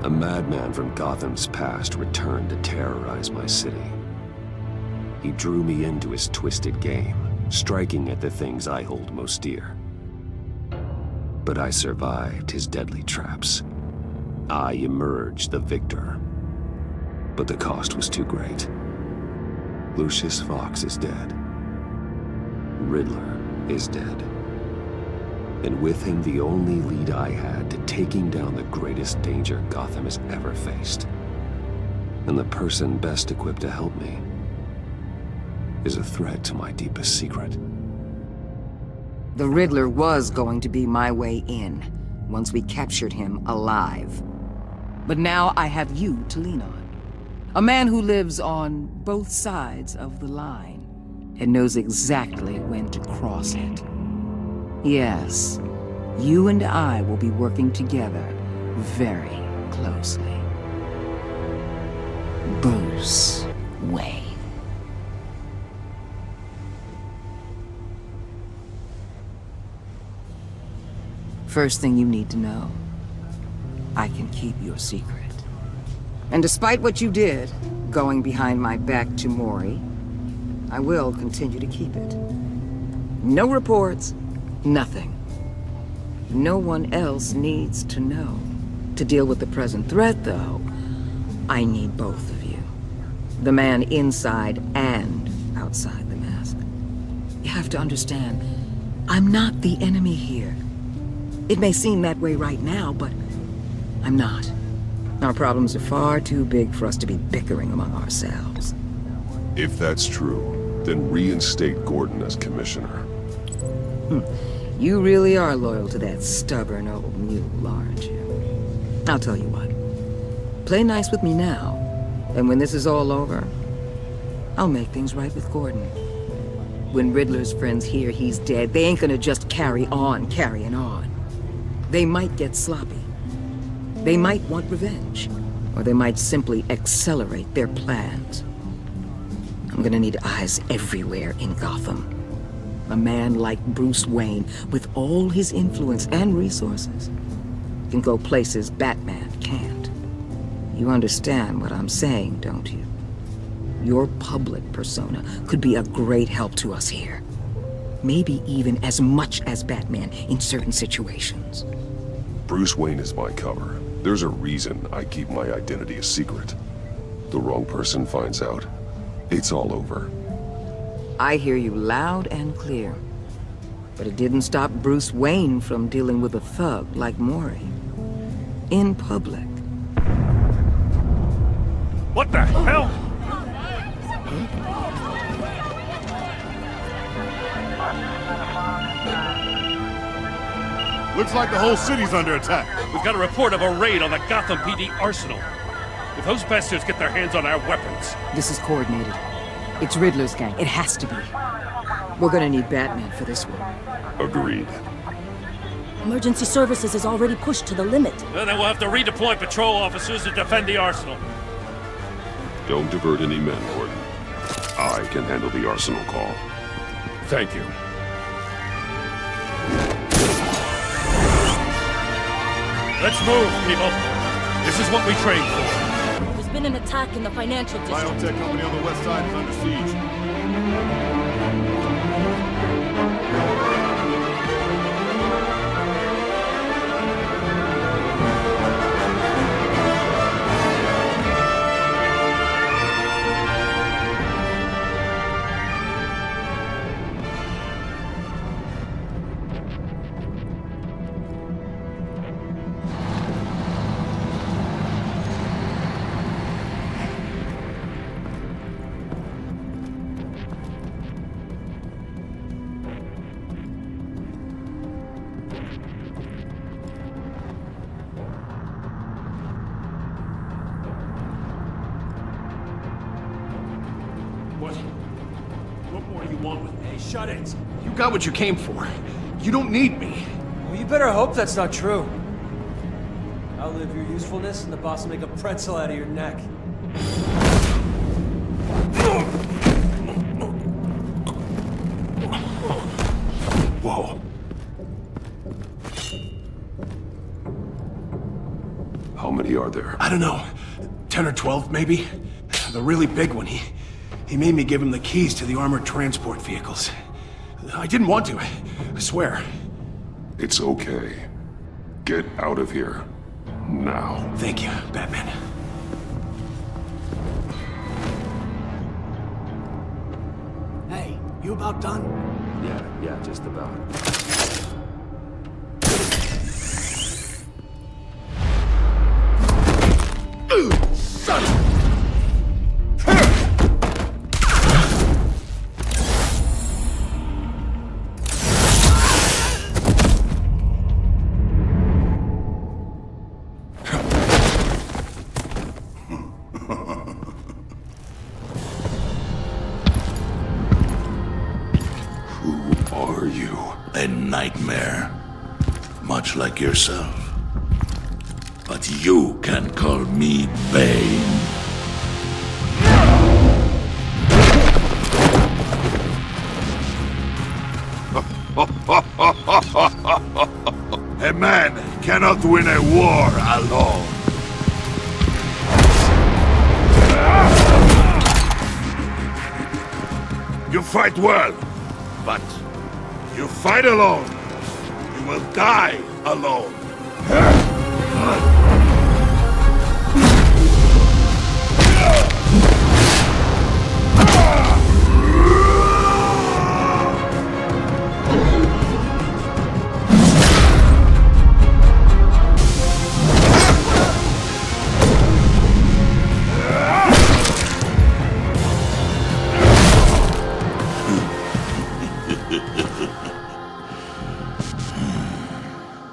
A madman from Gotham's past returned to terrorize my city. He drew me into his twisted game, striking at the things I hold most dear. But I survived his deadly traps. I emerged the victor. But the cost was too great. Lucius Fox is dead. Riddler is dead. And with him, the only lead I had to taking down the greatest danger Gotham has ever faced. And the person best equipped to help me is a threat to my deepest secret. The Riddler was going to be my way in, once we captured him alive. But now I have you to lean on. A man who lives on both sides of the line, and knows exactly when to cross it. Yes, you and I will be working together very closely. Bruce Wayne. First thing you need to know, I can keep your secret. And despite what you did, going behind my back to Mori, I will continue to keep it. No reports, nothing. No one else needs to know. To deal with the present threat, though, I need both of you. The man inside and outside the mask. You have to understand, I'm not the enemy here. It may seem that way right now, but I'm not. Our problems are far too big for us to be bickering among ourselves. If that's true, then reinstate Gordon as commissioner. You really are loyal to that stubborn old mule, aren't you? I'll tell you what. Play nice with me now, and when this is all over, I'll make things right with Gordon. When Riddler's friends hear he's dead, they ain't gonna just carry on carrying on. They might get sloppy. They might want revenge, or they might simply accelerate their plans. I'm gonna need eyes everywhere in Gotham. A man like Bruce Wayne, with all his influence and resources, can go places Batman can't. You understand what I'm saying, don't you? Your public persona could be a great help to us here. Maybe even as much as Batman in certain situations. Bruce Wayne is my cover. There's a reason I keep my identity a secret. The wrong person finds out, it's all over. I hear you loud and clear. But it didn't stop Bruce Wayne from dealing with a thug like Mori. In public. What the hell? Looks like the whole city's under attack. We've got a report of a raid on the Gotham PD arsenal. If those bastards get their hands on our weapons... This is coordinated. It's Riddler's gang. It has to be. We're gonna need Batman for this one. Agreed. Emergency services is already pushed to the limit. Then we'll have to redeploy patrol officers to defend the arsenal. Don't divert any men, Gordon. I can handle the arsenal call. Thank you. Let's move, people. This is what we trained for. There's been an attack in the financial district. Biotech company on the west side is under siege. What more do you want with me? Hey, shut it. You got what you came for. You don't need me. Well, you better hope that's not true. Outlive your usefulness, and the boss will make a pretzel out of your neck. Whoa. How many many are there? I don't know. 10 or 12, maybe? The really big one, he made me give him the keys to the armored transport vehicles. I didn't want to, I swear. It's okay. Get out of here. Now. Thank you, Batman. Hey, you about done? Yeah, just about. Son of... A nightmare, much like yourself. But you can call me Bane. A man cannot win a war alone. You fight well, but you fight alone, you will die alone.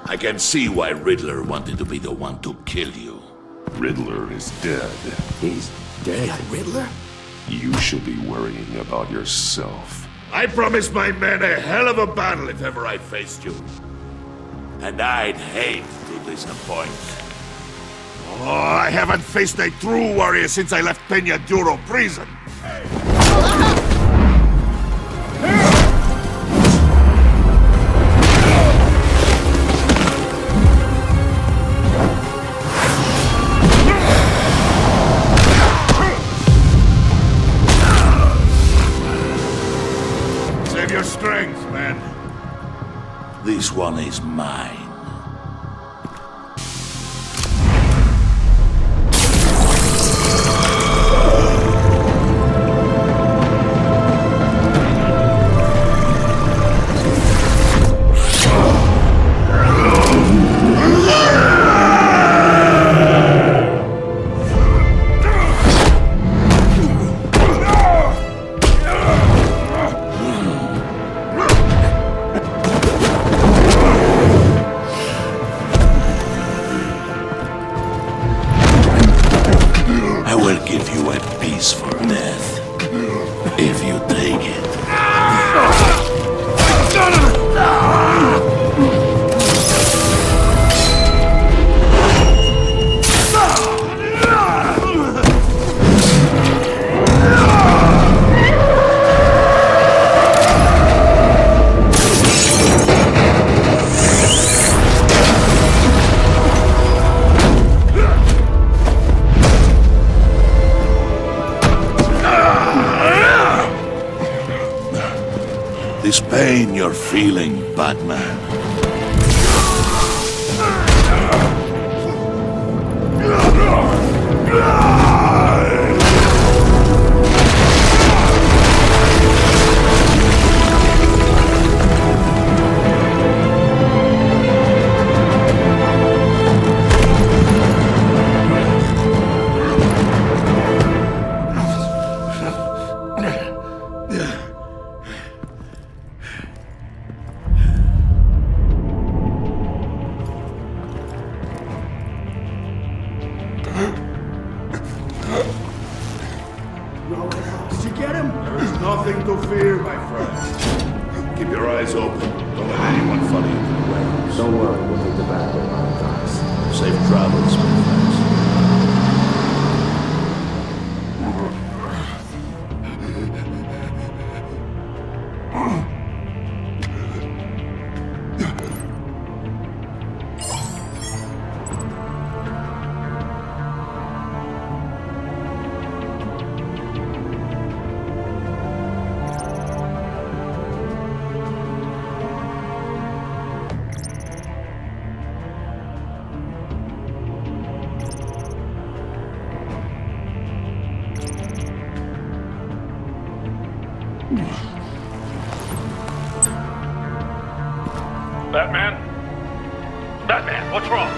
I can see why Riddler wanted to be the one to kill you. Riddler is dead. He's dead. Riddler? You should be worrying about yourself. I promised my men a hell of a battle if ever I faced you. And I'd hate to disappoint. Oh, I haven't faced a true warrior since I left Peña Duro prison. Save your strength, man. This one is mine. If you take it. This pain you're feeling, Batman. Did you get him? There's nothing to fear, my friend. Keep your eyes open. Don't let anyone follow you to the warehouse. Don't worry, we'll take the back way on the docks. Safe travels, my friends. Batman? Batman, what's wrong?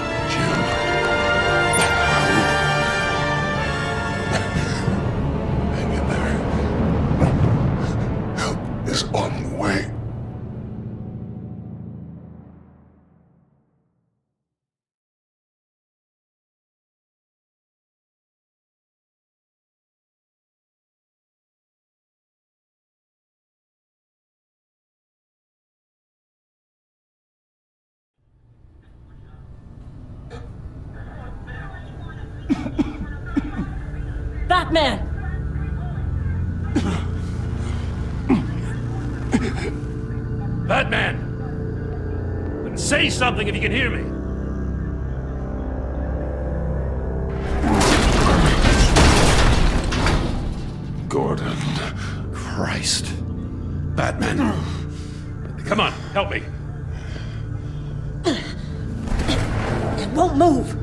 Hang in there. Help is on the way. Batman! Batman! Say something if you can hear me. Gordon. Christ. Batman. Come on, help me. It won't move!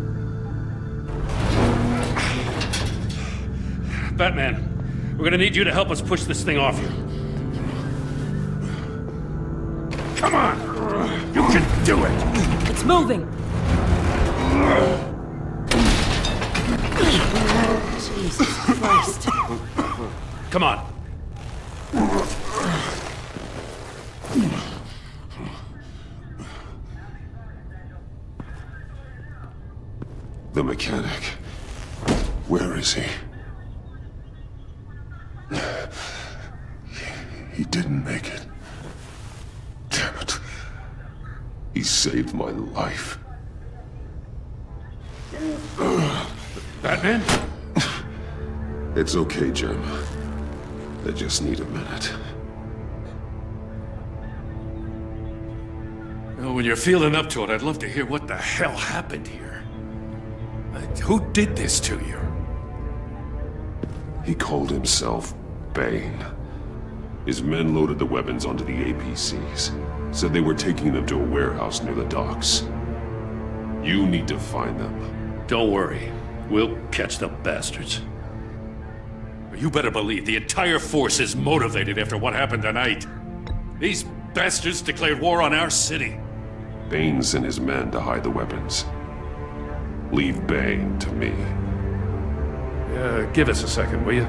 Batman, we're gonna need you to help us push this thing off you. Come on! You can do it! It's moving! Jesus Christ. Come on. The mechanic. Where is he? He didn't make it. Damn it. He saved my life. Batman? It's okay, Jim. I just need a minute. Well, when you're feeling up to it, I'd love to hear what the hell happened here. Who did this to you? He called himself Bane. His men loaded the weapons onto the APCs. Said they were taking them to a warehouse near the docks. You need to find them. Don't worry. We'll catch the bastards. You better believe the entire force is motivated after what happened tonight. These bastards declared war on our city. Bane sent his men to hide the weapons. Leave Bane to me. Give us a second, will you?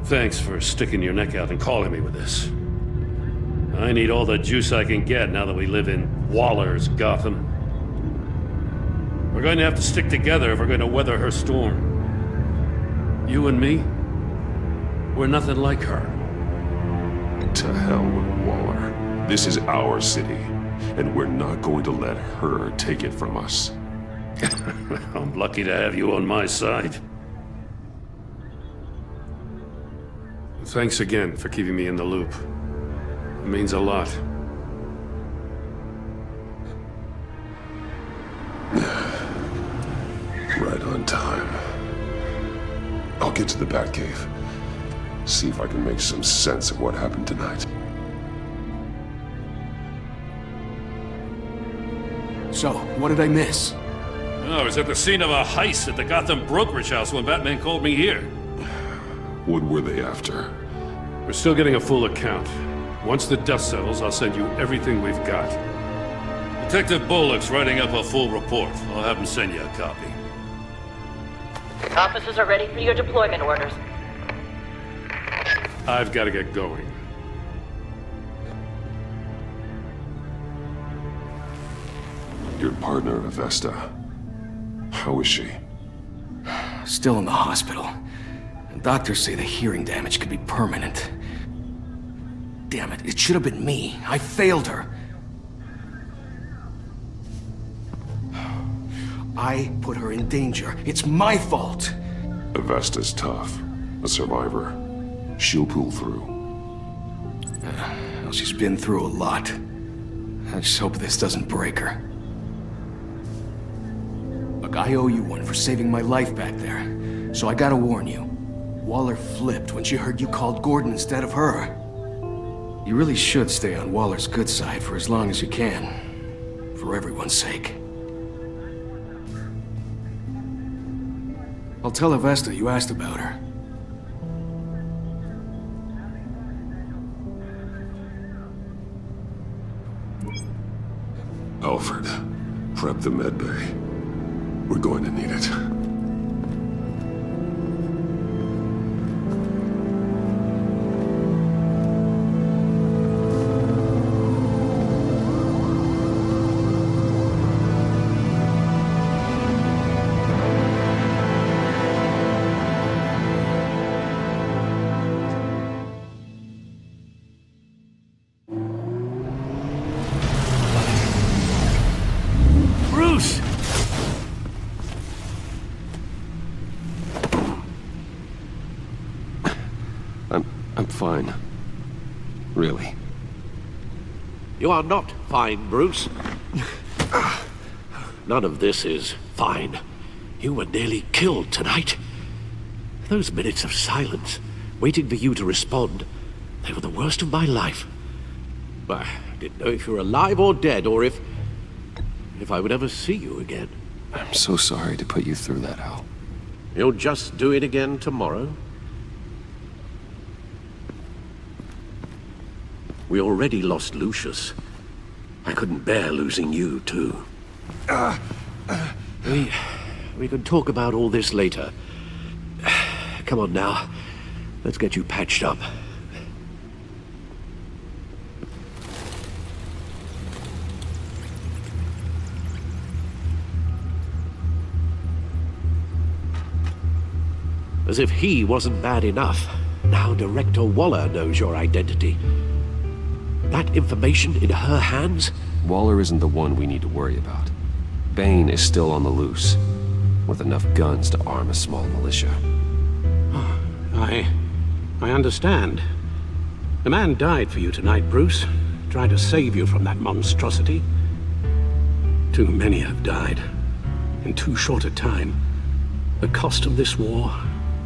Thanks for sticking your neck out and calling me with this. I need all the juice I can get now that we live in Waller's Gotham. We're going to have to stick together if we're going to weather her storm. You and me, we're nothing like her. To hell with Waller. This is our city, and we're not going to let her take it from us. I'm lucky to have you on my side. Thanks again for keeping me in the loop. It means a lot. Right on time. I'll get to the Batcave. See if I can make some sense of what happened tonight. So, what did I miss? I was at the scene of a heist at the Gotham brokerage house when Batman called me here. What were they after? We're still getting a full account. Once the dust settles, I'll send you everything we've got. Detective Bullock's writing up a full report. I'll have him send you a copy. Officers are ready for your deployment orders. I've got to get going. Your partner, Avesta. How is she? Still in the hospital. And doctors say the hearing damage could be permanent. Damn it, it should have been me. I failed her. I put her in danger. It's my fault. Avesta's tough. A survivor. She'll pull through. Well, she's been through a lot. I just hope this doesn't break her. Look, I owe you one for saving my life back there. So I gotta warn you. Waller flipped when she heard you called Gordon instead of her. You really should stay on Waller's good side for as long as you can. For everyone's sake. I'll tell Avesta you asked about her. Alfred, prep the med bay. We're going to need it. Bruce! I'm fine. Really. You are not fine, Bruce. None of this is fine. You were nearly killed tonight. Those minutes of silence, waiting for you to respond, they were the worst of my life. I didn't know if you were alive or dead, or if I would ever see you again. I'm so sorry to put you through that, Al. You'll just do it again tomorrow? We already lost Lucius. I couldn't bear losing you, too. We can talk about all this later. Come on now. Let's get you patched up. As if he wasn't bad enough, now Director Waller knows your identity. That information in her hands? Waller isn't the one we need to worry about. Bane is still on the loose, with enough guns to arm a small militia. I understand. The man died for you tonight, Bruce. Tried to save you from that monstrosity. Too many have died. In too short a time. The cost of this war,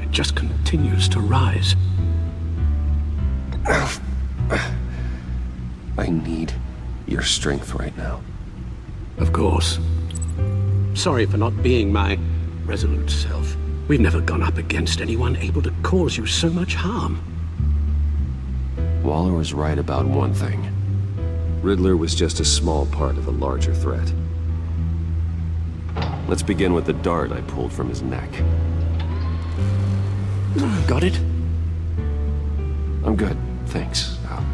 it just continues to rise. I need your strength right now. Of course. Sorry for not being my resolute self. We've never gone up against anyone able to cause you so much harm. Waller was right about one thing. Riddler was just a small part of the larger threat. Let's begin with the dart I pulled from his neck. Got it? I'm good, thanks, Al.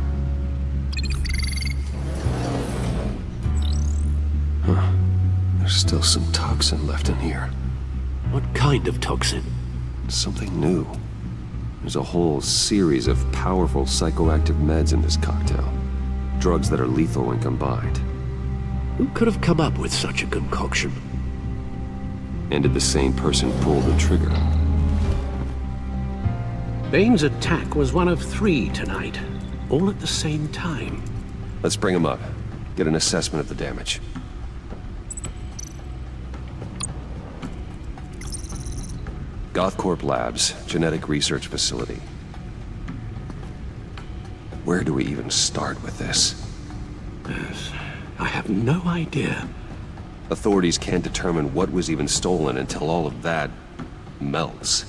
Huh. There's still some toxin left in here. What kind of toxin? Something new. There's a whole series of powerful psychoactive meds in this cocktail. Drugs that are lethal when combined. Who could have come up with such a concoction? And did the same person pull the trigger? Bane's attack was one of 3 tonight, all at the same time. Let's bring him up. Get an assessment of the damage. Gothcorp Labs, genetic research facility. Where do we even start with this? Yes, I have no idea. Authorities can't determine what was even stolen until all of that melts.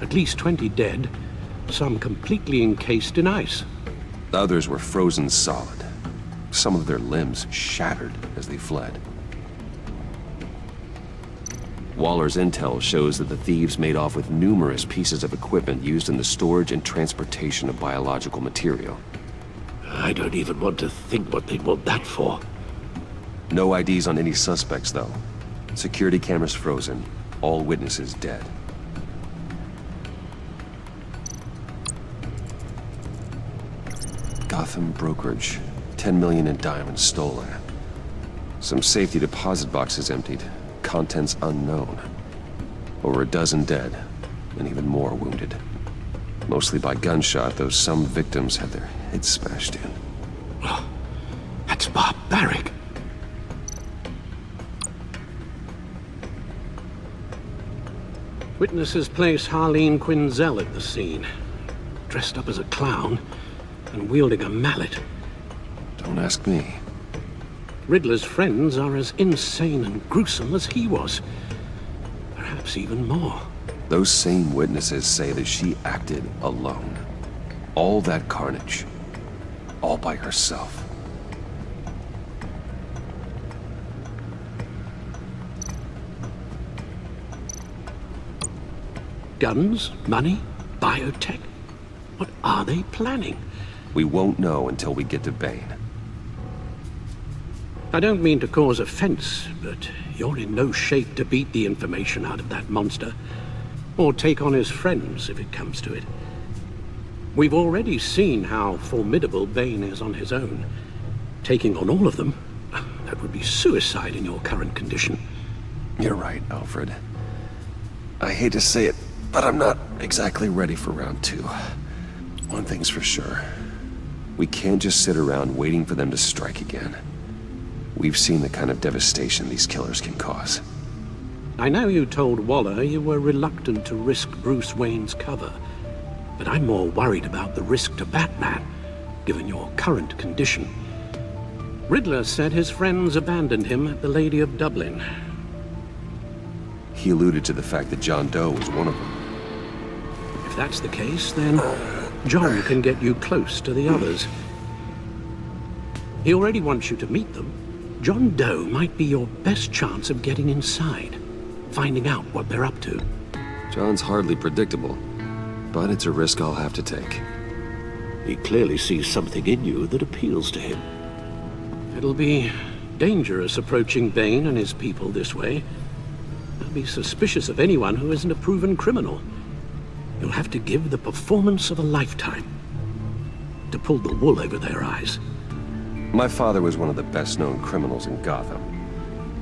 At least 20 dead, some completely encased in ice. The others were frozen solid. Some of their limbs shattered as they fled. Waller's intel shows that the thieves made off with numerous pieces of equipment used in the storage and transportation of biological material. I don't even want to think what they'd want that for. No IDs on any suspects, though. Security cameras frozen. All witnesses dead. Gotham brokerage. 10 million in diamonds stolen. Some safety deposit boxes emptied. Contents unknown. Over a dozen dead, and even more wounded. Mostly by gunshot, though some victims had their heads smashed in. Oh, that's barbaric. Witnesses place Harleen Quinzel at the scene, dressed up as a clown and wielding a mallet. Don't ask me. Riddler's friends are as insane and gruesome as he was. Perhaps even more. Those same witnesses say that she acted alone. All that carnage. All by herself. Guns? Money? Biotech? What are they planning? We won't know until we get to Bane. I don't mean to cause offense, but you're in no shape to beat the information out of that monster, or take on his friends if it comes to it. We've already seen how formidable Bane is on his own. Taking on all of them, that would be suicide in your current condition. You're right, Alfred. I hate to say it, but I'm not exactly ready for round 2. One thing's for sure. We can't just sit around waiting for them to strike again. We've seen the kind of devastation these killers can cause. I know you told Waller you were reluctant to risk Bruce Wayne's cover, but I'm more worried about the risk to Batman, given your current condition. Riddler said his friends abandoned him at the Lady of Dublin. He alluded to the fact that John Doe was one of them. If that's the case, then John can get you close to the others. He already wants you to meet them. John Doe might be your best chance of getting inside, finding out what they're up to. John's hardly predictable, but it's a risk I'll have to take. He clearly sees something in you that appeals to him. It'll be dangerous approaching Bane and his people this way. They'll be suspicious of anyone who isn't a proven criminal. You'll have to give the performance of a lifetime to pull the wool over their eyes. My father was one of the best-known criminals in Gotham.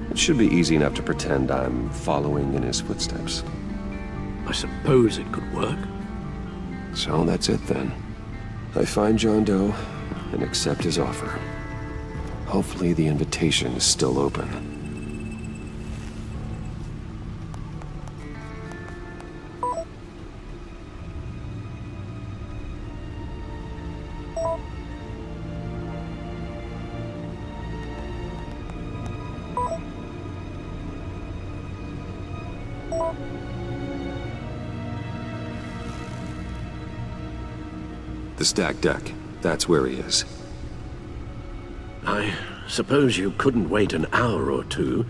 It should be easy enough to pretend I'm following in his footsteps. I suppose it could work. So that's it then. I find John Doe and accept his offer. Hopefully the invitation is still open. The stacked deck. That's where he is. I suppose you couldn't wait an hour or two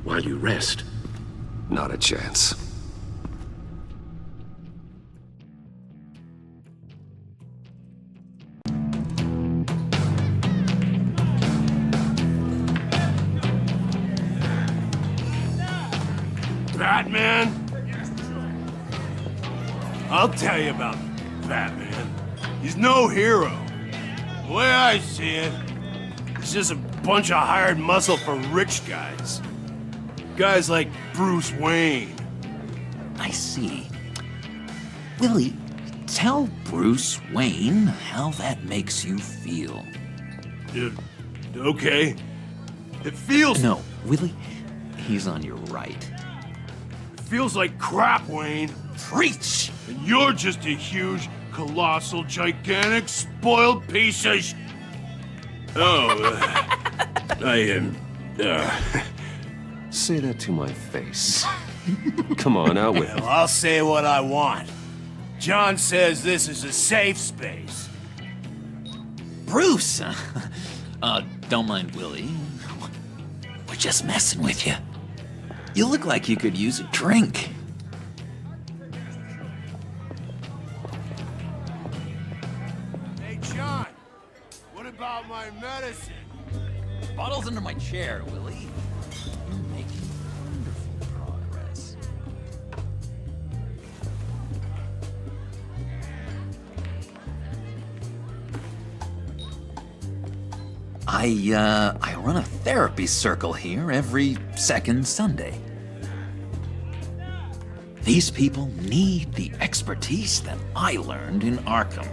while you rest. Not a chance. Batman? I'll tell you about Batman. He's no hero. The way I see it, he's just a bunch of hired muscle for rich guys. Guys like Bruce Wayne. I see. Willie, tell Bruce Wayne how that makes you feel. Okay. It feels... No, Willie, he's on your right. It feels like crap, Wayne. Preach! And you're just a huge, colossal, gigantic, spoiled piece of Say that to my face. Come on, out with it. Well, I'll say what I want. John says this is a safe space. Bruce! Don't mind Willie. We're just messing with you. You look like you could use a drink. Hey, John. What about my medicine? Bottle's under my chair, Willie. You're making wonderful progress. I run a therapy circle here every second Sunday. These people need the expertise that I learned in Arkham.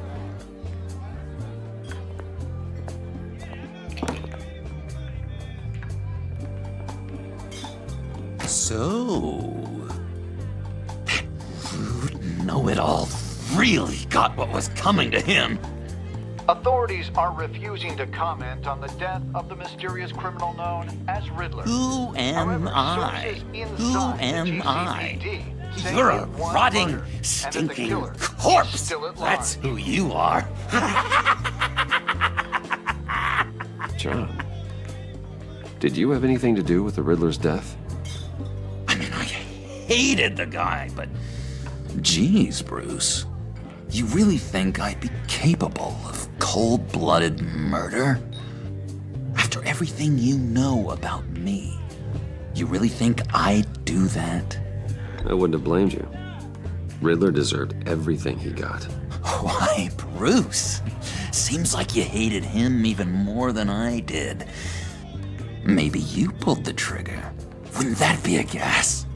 So, that rude know-it-all really got what was coming to him. Authorities are refusing to comment on the death of the mysterious criminal known as Riddler. Who am I? Who am I? You're a rotting, stinking corpse. That's who you are. John, did you have anything to do with the Riddler's death? I mean, I hated the guy, but Geez, Bruce. You really think I'd be capable of cold-blooded murder? After everything you know about me, you really think I'd do that? I wouldn't have blamed you. Riddler deserved everything he got. Why, Bruce? Seems like you hated him even more than I did. Maybe you pulled the trigger. Wouldn't that be a gas?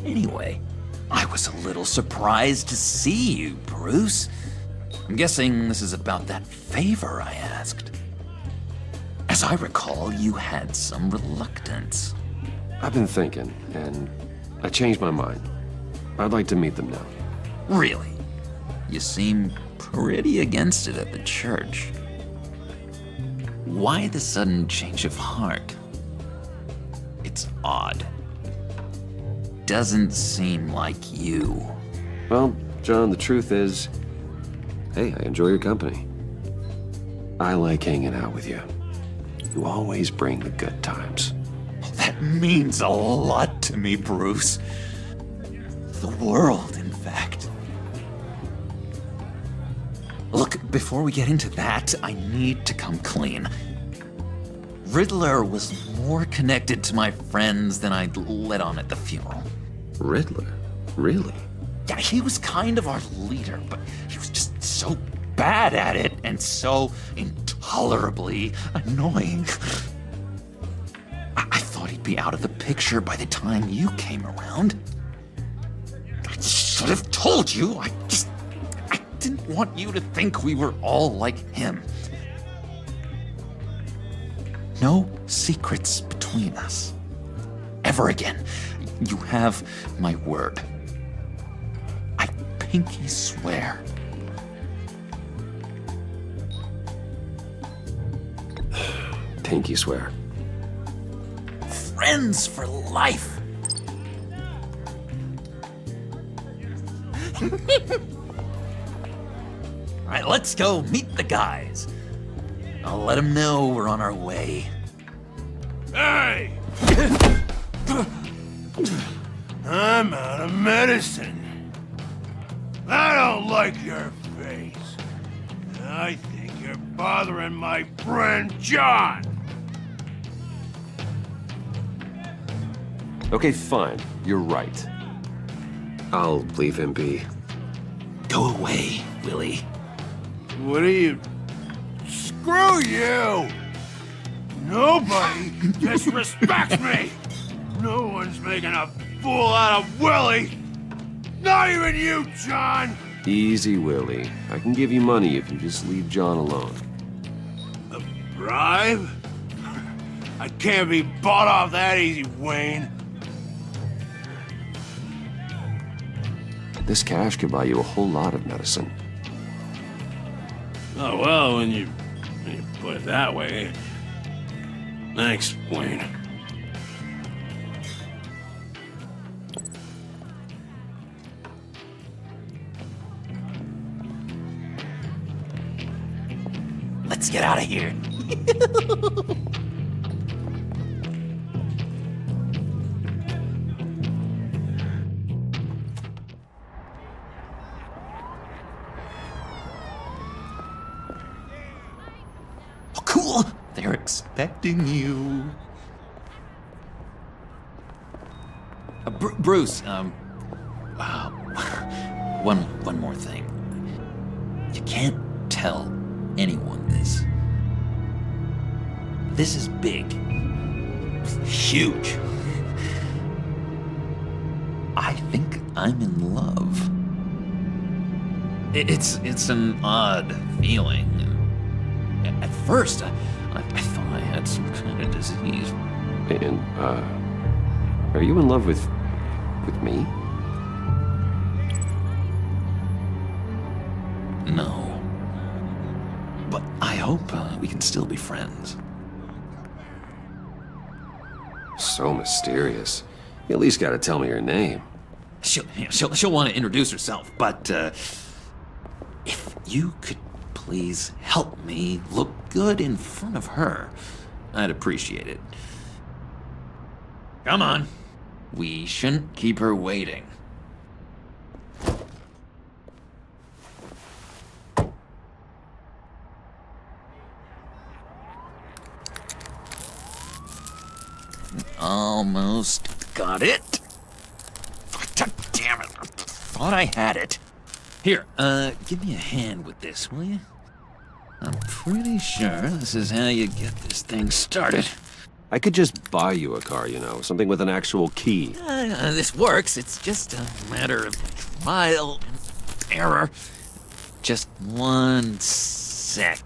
Anyway, I was a little surprised to see you, Bruce. I'm guessing this is about that favor I asked. As I recall, you had some reluctance. I've been thinking, and I changed my mind. I'd like to meet them now. Really? You seem pretty against it at the church. Why the sudden change of heart? It's odd. Doesn't seem like you. Well, John, the truth is, hey, I enjoy your company. I like hanging out with you. You always bring the good times. That means a lot to me, Bruce. The world, in fact. Look, before we get into that, I need to come clean. Riddler was more connected to my friends than I'd let on at the funeral. Riddler? Really? Yeah, he was kind of our leader, but he was just so bad at it and so intolerably annoying. I thought he'd be out of the picture by the time you came around. I should have told you. I didn't want you to think we were all like him. No secrets between us. Ever again. You have my word. I pinky swear. Pinky swear. Friends for life. All right, let's go meet the guys. I'll let them know we're on our way. Hey! I'm out of medicine. I don't like your face. I think you're bothering my friend John. Okay, fine. You're right. I'll leave him be. Go away, Willie. What are you... Screw you! Nobody disrespects me! No one's making a fool out of Willie! Not even you, John! Easy, Willie. I can give you money if you just leave John alone. A bribe? I can't be bought off that easy, Wayne. This cash could buy you a whole lot of medicine. Oh, well, when you put it that way. Thanks, Wayne. Let's get out of here. Oh, cool. They're expecting you. Bruce, one more thing. You can't tell anyone this. This is big. Huge. I think I'm in love. It's an odd feeling. At first, I thought I had some kind of disease. And, are you in love with me? No. But I hope we can still be friends. So mysterious. You at least gotta tell me your name. She'll want to introduce herself, but if you could please help me look good in front of her, I'd appreciate it. Come on, We shouldn't keep her waiting. Almost got it. God damn it. I thought I had it. Here, give me a hand with this, will you? I'm pretty sure this is how you get this thing started. I could just buy you a car, you know, something with an actual key. This works. It's just a matter of trial and error. Just one sec.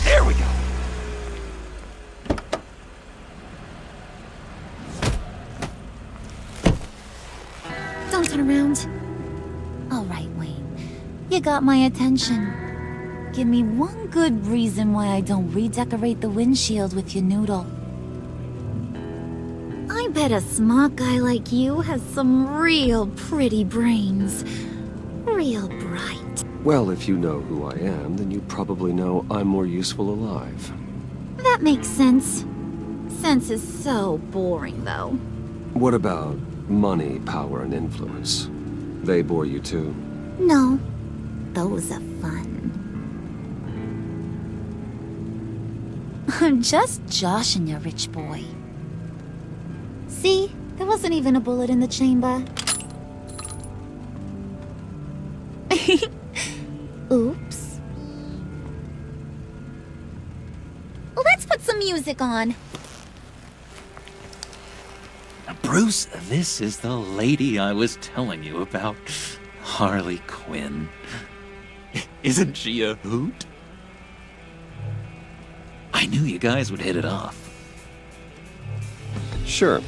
There we go. Don't turn around. All right, Wayne. You got my attention. Give me one good reason why I don't redecorate the windshield with your noodle. I bet a smart guy like you has some real pretty brains. Real bright. Well, if you know who I am, then you probably know I'm more useful alive. That makes sense. Sense is so boring, though. What about money, power, and influence? They bore you too? No. Those are fun. I'm just joshing you, rich boy. See? There wasn't even a bullet in the chamber. Oops. Let's put some music on. Bruce, this is the lady I was telling you about. Harley Quinn. Isn't she a hoot? I knew you guys would hit it off. Sure.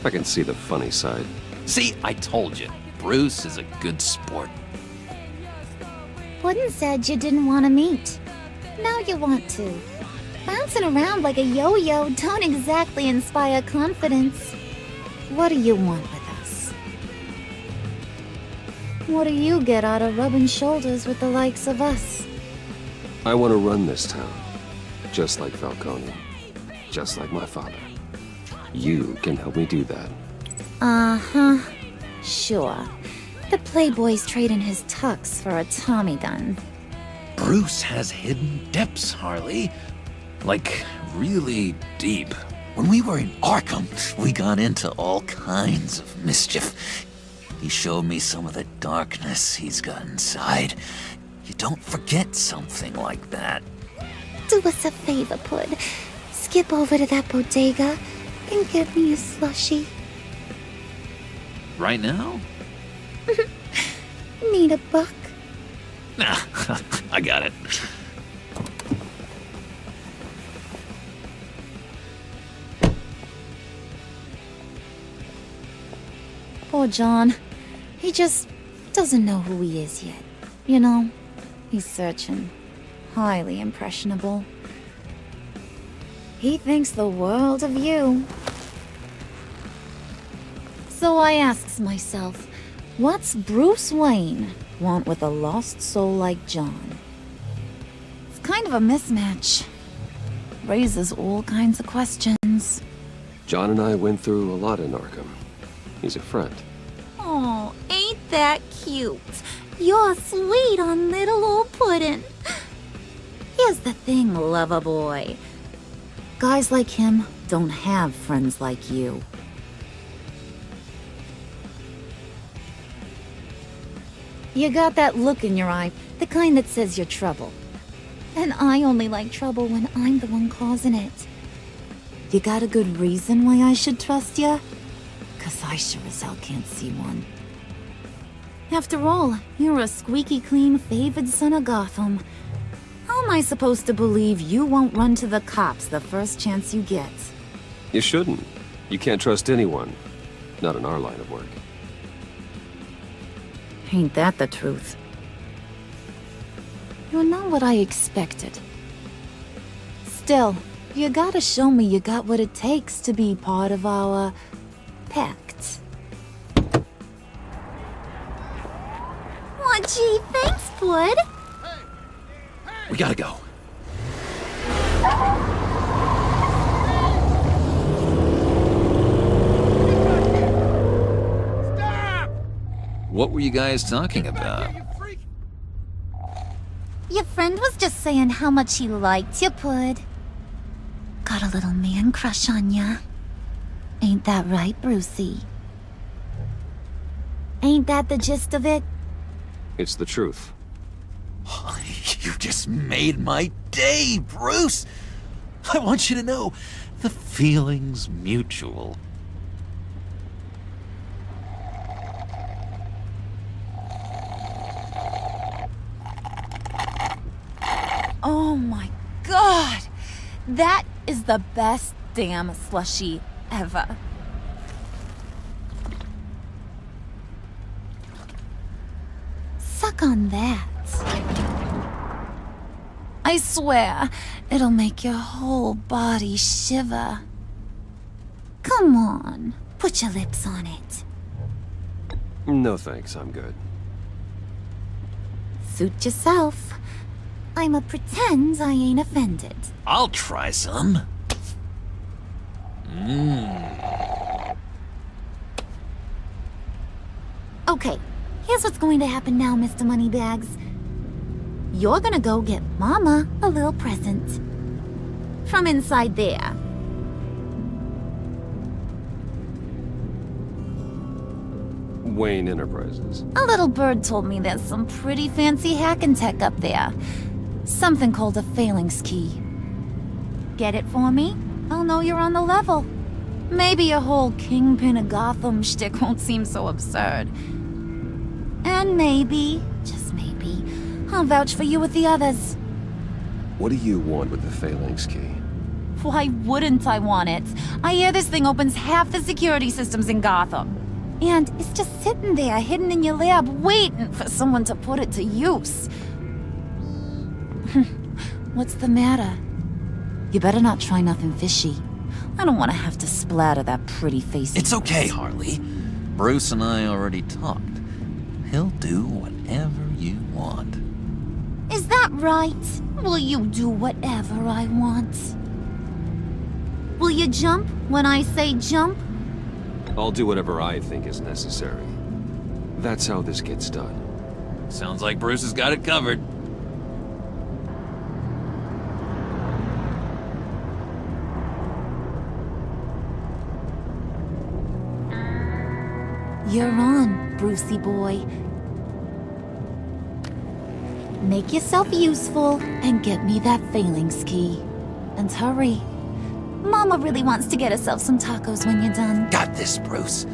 I can see the funny side. See, I told you. Bruce is a good sport. Puddin' said you didn't want to meet. Now you want to. Bouncing around like a yo-yo don't exactly inspire confidence. What do you want with us? What do you get out of rubbing shoulders with the likes of us? I want to run this town. Just like Falcone. Just like my father. You can help me do that. Uh-huh. Sure. The Playboy's trading his tux for a Tommy gun. Bruce has hidden depths, Harley. Like, really deep. When we were in Arkham, we got into all kinds of mischief. He showed me some of the darkness he's got inside. You don't forget something like that. Do us a favor, Pud. Skip over to that bodega and get me a slushie. Right now? Need a buck? Nah, I got it. Poor John. He just doesn't know who he is yet. You know, he's searching. Highly impressionable. He thinks the world of you. So I asks myself, what's Bruce Wayne want with a lost soul like John? It's kind of a mismatch. Raises all kinds of questions. John and I went through a lot in Arkham. He's a friend. Oh, ain't that cute? You're sweet on little old Puddin'. Here's the thing, lover boy. Guys like him don't have friends like you. You got that look in your eye, the kind that says you're trouble. And I only like trouble when I'm the one causing it. You got a good reason why I should trust you? 'Cause I sure as hell can't see one. After all, you're a squeaky clean favored son of Gotham. How am I supposed to believe you won't run to the cops the first chance you get? You shouldn't. You can't trust anyone. Not in our line of work. Ain't that the truth? You're not what I expected. Still, you gotta show me you got what it takes to be part of our pact. Aw, gee, thanks, Bud. We gotta go. What were you guys talking about? Your friend was just saying how much he liked you, Pud. Got a little man crush on ya. Ain't that right, Brucey? Ain't that the gist of it? It's the truth. You just made my day, Bruce! I want you to know, the feeling's mutual. Oh my god! That is the best damn slushie ever. Suck on that. I swear, it'll make your whole body shiver. Come on, put your lips on it. No thanks, I'm good. Suit yourself. I'ma pretend I ain't offended. I'll try some. Okay, here's what's going to happen now, Mr. Moneybags. You're gonna go get Mama a little present. From inside there. Wayne Enterprises. A little bird told me there's some pretty fancy hacking tech up there. Something called a phalanx key. Get it for me? I'll know you're on the level. Maybe your whole Kingpin of Gotham shtick won't seem so absurd. And maybe, just maybe, I'll vouch for you with the others. What do you want with the phalanx key? Why wouldn't I want it? I hear this thing opens half the security systems in Gotham. And it's just sitting there, hidden in your lab, waiting for someone to put it to use. What's the matter? You better not try nothing fishy. I don't want to have to splatter that pretty face. It's okay, Harley. Bruce and I already talked. He'll do whatever you want. Is that right? Will you do whatever I want? Will you jump when I say jump? I'll do whatever I think is necessary. That's how this gets done. Sounds like Bruce has got it covered. You're on, Brucey boy. Make yourself useful and get me that phalanx key. And hurry. Mama really wants to get herself some tacos when you're done. Got this, Bruce.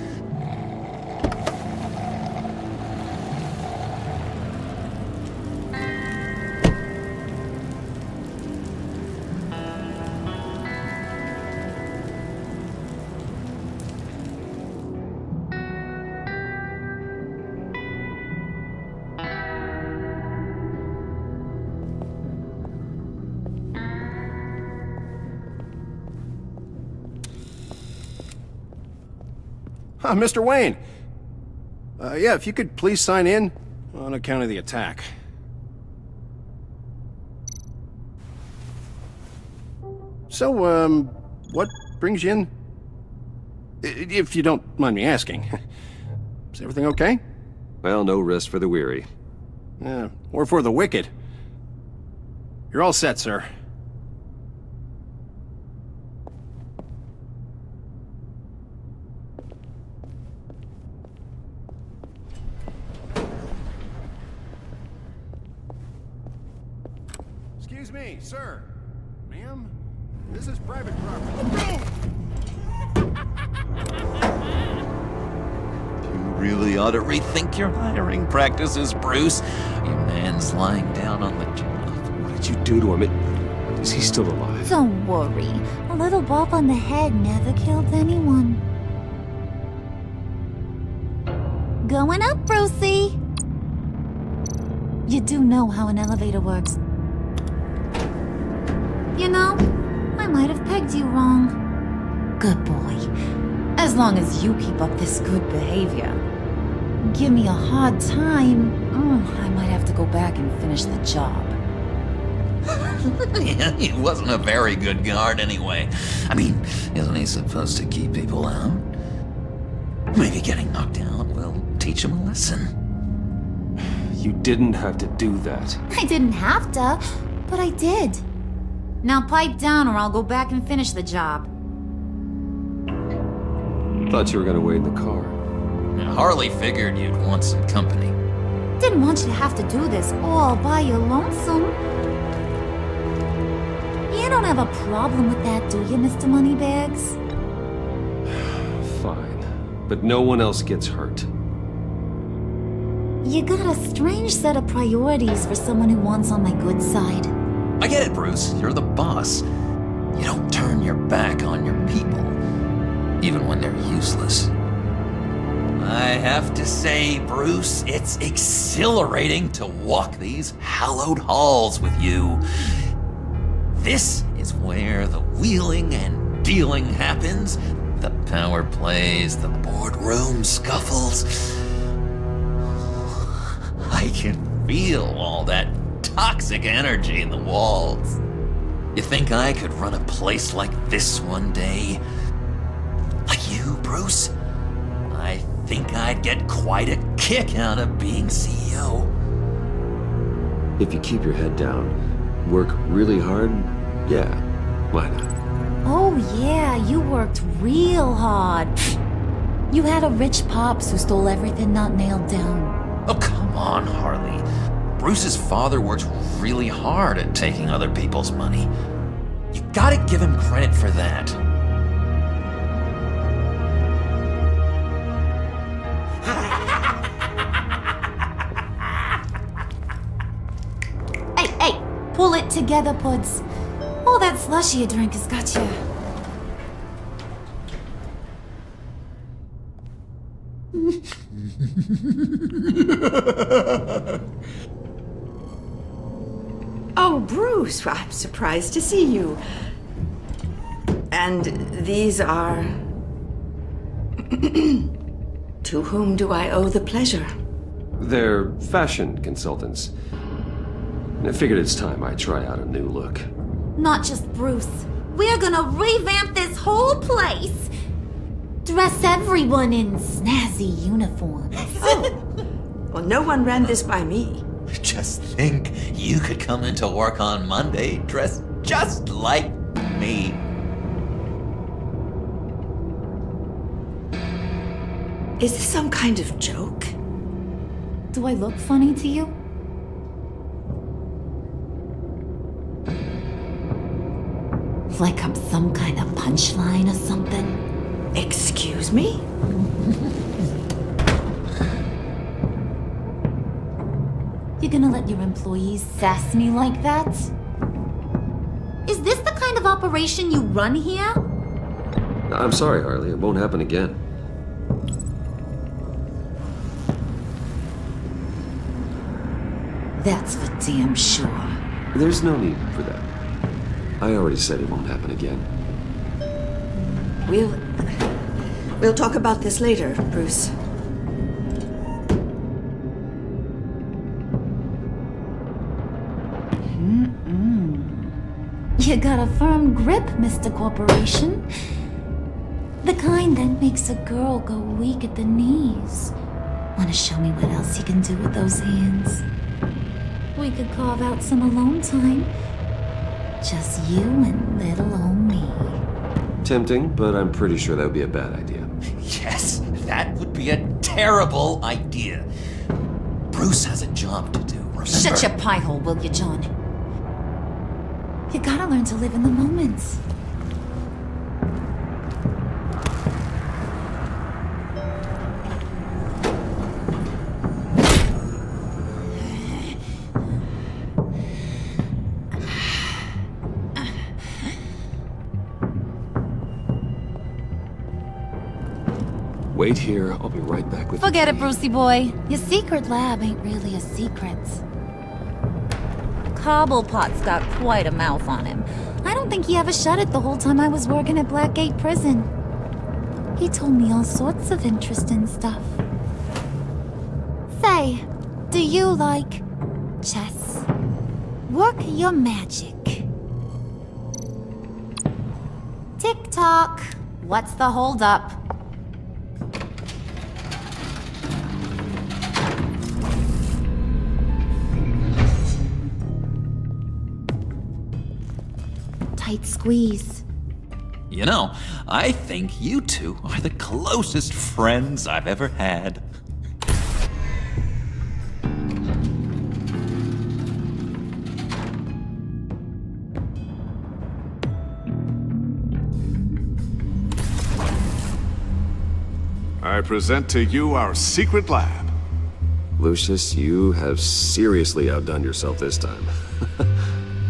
Mr. Wayne. Yeah, if you could please sign in on account of the attack. So, what brings you in? If you don't mind me asking. Is everything okay? Well, no rest for the weary. Or for the wicked. You're all set, sir. Excuse me, sir. Ma'am, this is private property. You really ought to rethink your hiring practices, Bruce. Your man's lying down on the job. What did you do to him? Is he still alive? Don't worry. A little bump on the head never killed anyone. Going up, Brucey. You do know how an elevator works. You know, I might have pegged you wrong. Good boy. As long as you keep up this good behavior. Give me a hard time, I might have to go back and finish the job. Yeah, he wasn't a very good guard anyway. I mean, isn't he supposed to keep people out? Maybe getting knocked out will teach teach him a lesson. You didn't have to do that. I didn't have to, but I did. Now pipe down or I'll go back and finish the job. Thought you were gonna wait in the car. Harley figured you'd want some company. Didn't want you to have to do this all by your lonesome. You don't have a problem with that, do you, Mr. Moneybags? Fine. But no one else gets hurt. You got a strange set of priorities for someone who wants on my good side. I get it, Bruce. You're the boss. You don't turn your back on your people, even when they're useless. I have to say, Bruce, it's exhilarating to walk these hallowed halls with you. This is where the wheeling and dealing happens, the power plays, the boardroom scuffles. I can feel all that toxic energy in the walls. You think I could run a place like this one day? Like you, Bruce? I think I'd get quite a kick out of being CEO. If you keep your head down, work really hard, yeah, why not? Oh yeah, you worked real hard. You had a rich pops who stole everything not nailed down. Oh, come on, Harley. Bruce's father worked really hard at taking other people's money. You gotta give him credit for that. Hey, pull it together, Puds. All that slushy you drink has got you. Oh, Bruce, I'm surprised to see you. And these are... To whom do I owe the pleasure? They're fashion consultants. I figured it's time I try out a new look. Not just Bruce. We're gonna revamp this whole place. Dress everyone in snazzy uniforms. Oh, well, no one ran this by me. Just think, you could come into work on Monday dressed just like me. Is this some kind of joke? Do I look funny to you? Like I'm some kind of punchline or something? Excuse me? You gonna let your employees sass me like that? Is this the kind of operation you run here? I'm sorry, Harley. It won't happen again. That's for damn sure. There's no need for that. I already said it won't happen again. We'll talk about this later, Bruce. You got a firm grip, Mr. Corporation. The kind that makes a girl go weak at the knees. Wanna show me what else you can do with those hands? We could carve out some alone time. Just you and little old me. Tempting, but I'm pretty sure that would be a bad idea. Yes, that would be a terrible idea. Bruce has a job to do, remember? Shut your pie hole, will you, John? You gotta learn to live in the moment. Wait here, I'll be right back with Forget it, Brucey boy. Your secret lab ain't really a secret. Cobblepot's got quite a mouth on him. I don't think he ever shut it the whole time I was working at Blackgate Prison. He told me all sorts of interesting stuff. Say, do you like chess? Work your magic. Tick-tock. What's the holdup? tight squeeze. You know, I think you two are the closest friends I've ever had. I present to you our secret lab. Lucius, you have seriously outdone yourself this time.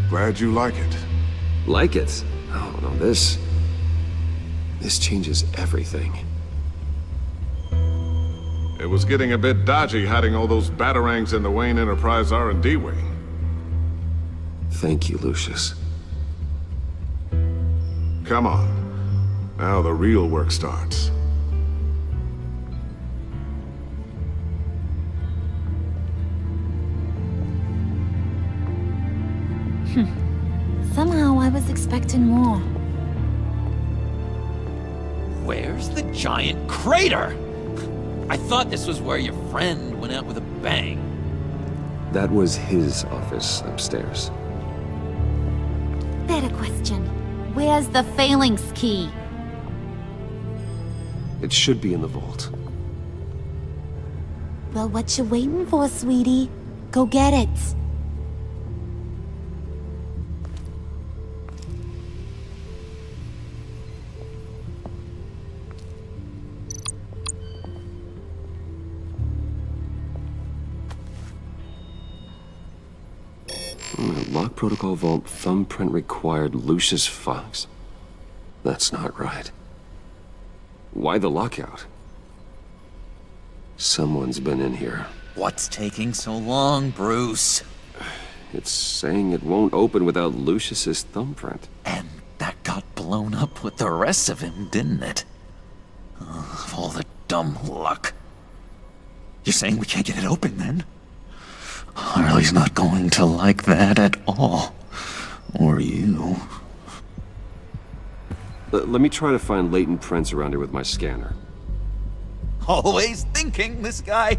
Glad you like it. Like it? Oh, no, this changes everything. It was getting a bit dodgy hiding all those batarangs in the Wayne Enterprise R&D wing. Thank you, Lucius. Come on. Now the real work starts. Somehow I was expecting more. Where's the giant crater? I thought this was where your friend went out with a bang. That was his office upstairs. Better question. Where's the phalanx key? It should be in the vault. Well, what you waiting for, sweetie? Go get it. Lock protocol vault thumbprint required Lucius Fox. That's not right. Why the lockout? Someone's been in here. What's taking so long, Bruce? It's saying it won't open without Lucius's thumbprint. And that got blown up with the rest of him, didn't it? Of all the dumb luck. You're saying we can't get it open, then? Harley's not going to like that at all. Or you. Let me try to find latent prints around here with my scanner. Always thinking, this guy.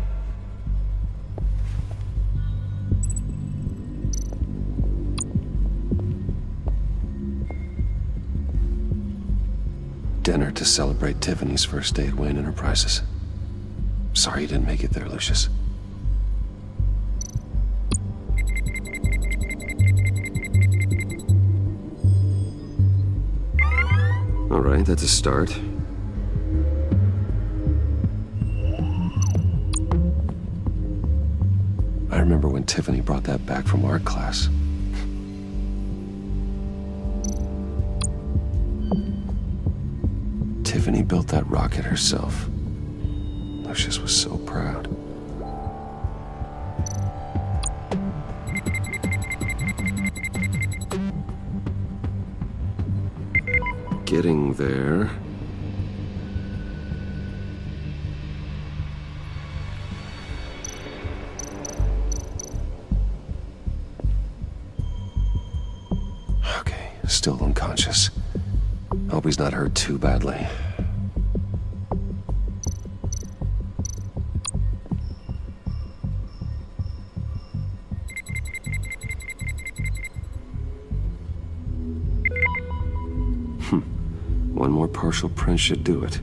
Dinner to celebrate Tiffany's first day at Wayne Enterprises. Sorry you didn't make it there, Lucius. All right, that's a start. I remember when Tiffany brought that back from art class. Tiffany built that rocket herself. Lucius was so proud. Getting there. Okay, still unconscious. Hope he's not hurt too badly. One more partial print should do it.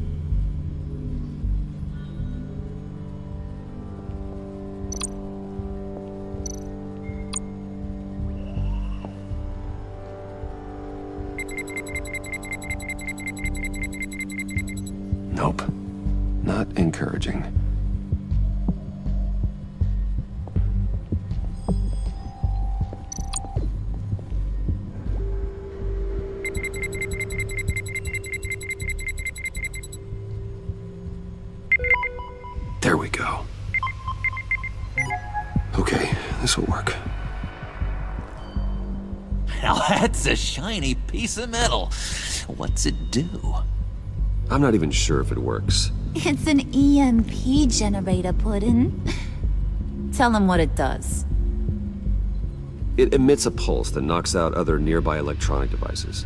Nope. Not encouraging. There we go. Okay, this will work. Now that's a shiny piece of metal. What's it do? I'm not even sure if it works. It's an EMP generator, Puddin'. Tell him what it does. It emits a pulse that knocks out other nearby electronic devices.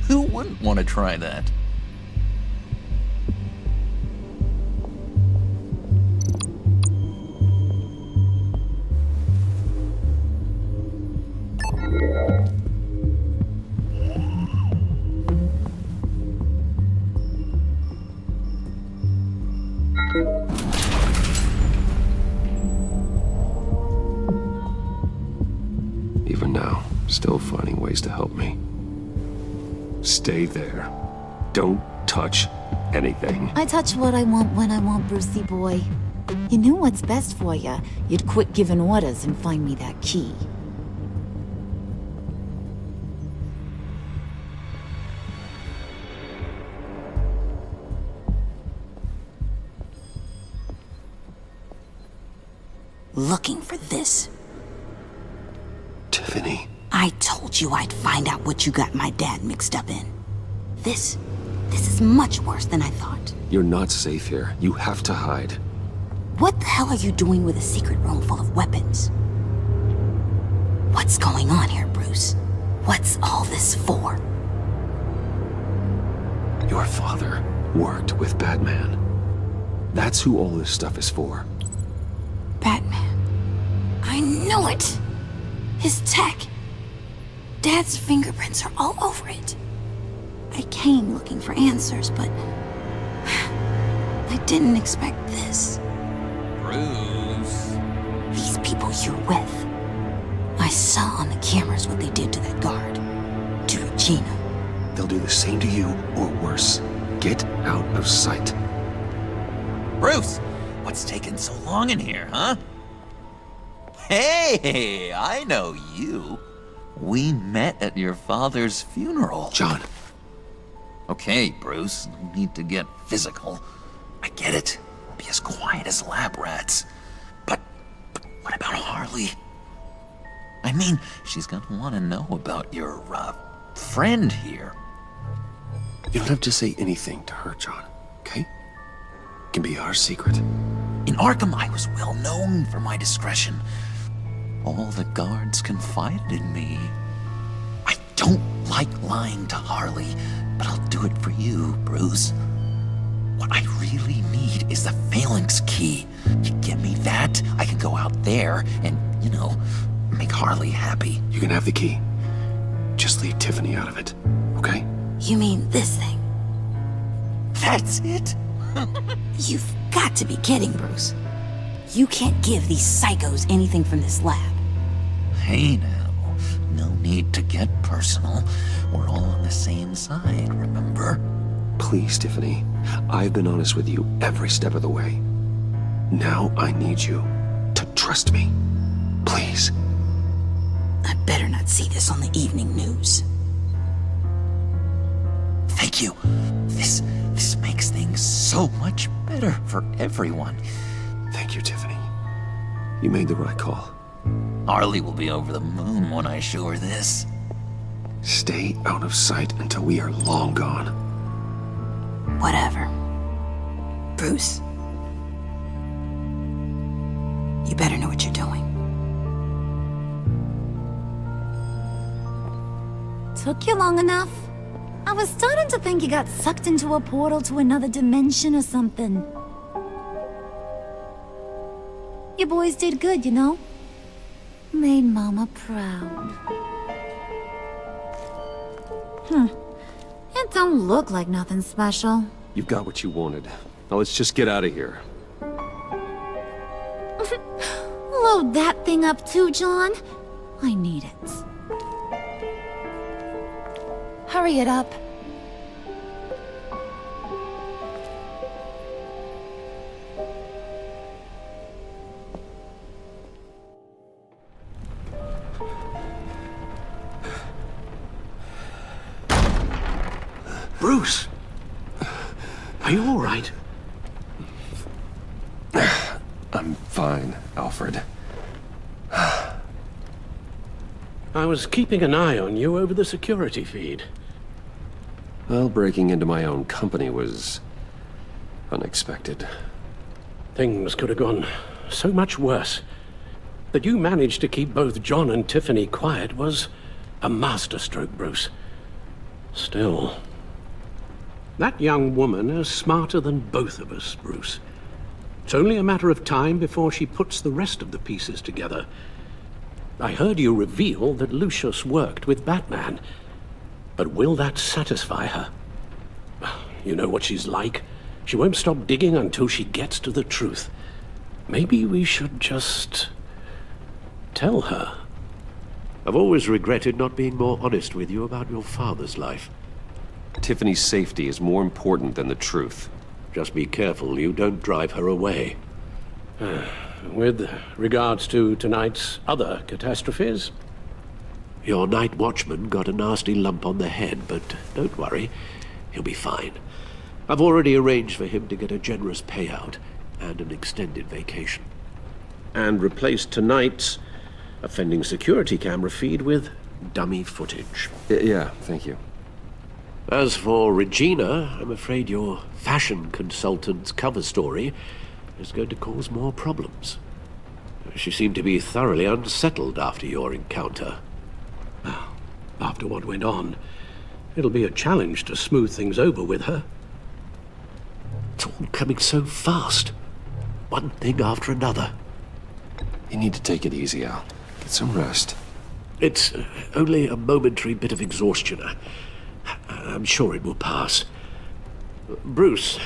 Who wouldn't want to try that? Still finding ways to help me. Stay there. Don't touch anything. I touch what I want when I want, Brucey boy. You knew what's best for you. You'd quit giving orders and find me that key. Looking for this. Tiffany. I told you I'd find out what you got my dad mixed up in. This is much worse than I thought. You're not safe here. You have to hide. What the hell are you doing with a secret room full of weapons? What's going on here, Bruce? What's all this for? Your father worked with Batman. That's who all this stuff is for. Batman. I knew it! His tech. Dad's fingerprints are all over it. I came looking for answers, but I didn't expect this. Bruce. These people you're with. I saw on the cameras what they did to that guard. To Regina. They'll do the same to you, or worse. Get out of sight. Bruce, what's taking so long in here, huh? Hey, I know you. We met at your father's funeral. John. Okay, Bruce, no need to get physical. I get it. Be as quiet as lab rats. But what about Harley? I mean, she's gonna want to know about your, friend here. You don't have to say anything to her, John, okay? It can be our secret. In Arkham, I was well known for my discretion. All the guards confided in me. I don't like lying to Harley, but I'll do it for you, Bruce. What I really need is the phalanx key. You give me that, I can go out there and, make Harley happy. You can have the key. Just leave Tiffany out of it, okay? You mean this thing? That's it? You've got to be kidding, Bruce. You can't give these psychos anything from this lab. Hey now, no need to get personal. We're all on the same side, remember? Please, Tiffany. I've been honest with you every step of the way. Now I need you to trust me. Please. I better not see this on the evening news. Thank you. This makes things so much better for everyone. Thank you, Tiffany. You made the right call. Harley will be over the moon when I show her this. Stay out of sight until we are long gone. Whatever. Bruce. You better know what you're doing. Took you long enough? I was starting to think you got sucked into a portal to another dimension or something. You boys did good, you know? Made Mama proud. It don't look like nothing special. You've got what you wanted. Now let's just get out of here. Load that thing up too, John. I need it. Hurry it up. Bruce! Are you all right? I'm fine, Alfred. I was keeping an eye on you over the security feed. Well, breaking into my own company was unexpected. Things could have gone so much worse. That you managed to keep both John and Tiffany quiet was a masterstroke, Bruce. Still, that young woman is smarter than both of us, Bruce. It's only a matter of time before she puts the rest of the pieces together. I heard you reveal that Lucius worked with Batman. But will that satisfy her? You know what she's like. She won't stop digging until she gets to the truth. Maybe we should just tell her. I've always regretted not being more honest with you about your father's life. Tiffany's safety is more important than the truth. Just be careful you don't drive her away. With regards to tonight's other catastrophes, your night watchman got a nasty lump on the head, but don't worry, he'll be fine. I've already arranged for him to get a generous payout and an extended vacation. And replaced tonight's offending security camera feed with dummy footage. Yeah, thank you. As for Regina, I'm afraid your fashion consultant's cover story is going to cause more problems. She seemed to be thoroughly unsettled after your encounter. Well, after what went on, it'll be a challenge to smooth things over with her. It's all coming so fast. One thing after another. You need to take it easy, Al. Get some rest. It's only a momentary bit of exhaustion. I'm sure it will pass. Bruce,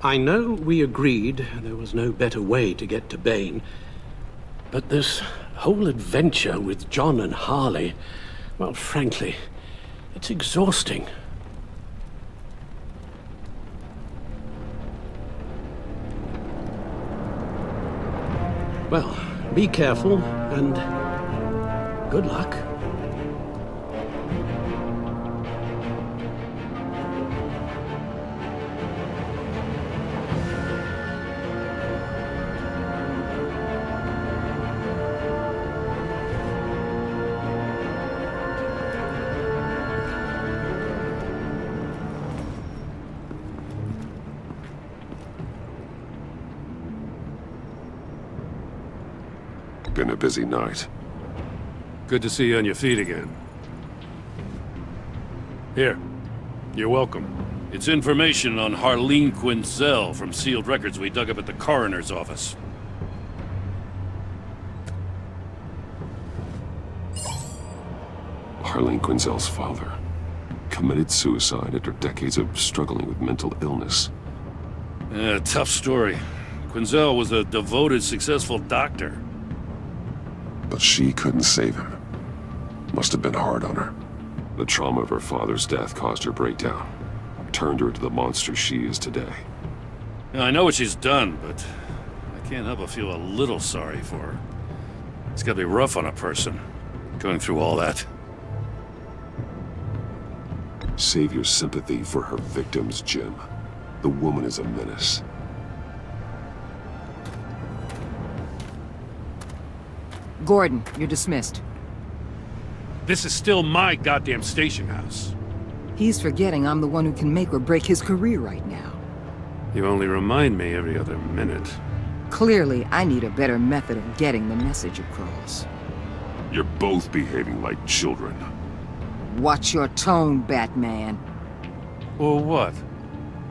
I know we agreed there was no better way to get to Bane, but this whole adventure with John and Harley, well, frankly, it's exhausting. Well, be careful, and good luck. Been a busy night. Good to see you on your feet again. Here. You're welcome. It's information on Harleen Quinzel from sealed records we dug up at the coroner's office. Harleen Quinzel's father committed suicide after decades of struggling with mental illness. Yeah, tough story. Quinzel was a devoted, successful doctor. But she couldn't save him. Must have been hard on her. The trauma of her father's death caused her breakdown. Turned her into the monster she is today. Yeah, I know what she's done, but I can't help but feel a little sorry for her. It's gotta be rough on a person, going through all that. Save your sympathy for her victims, Jim. The woman is a menace. Gordon, you're dismissed. This is still my goddamn station house. He's forgetting I'm the one who can make or break his career right now. You only remind me every other minute. Clearly, I need a better method of getting the message across. You're both behaving like children. Watch your tone, Batman. Or what?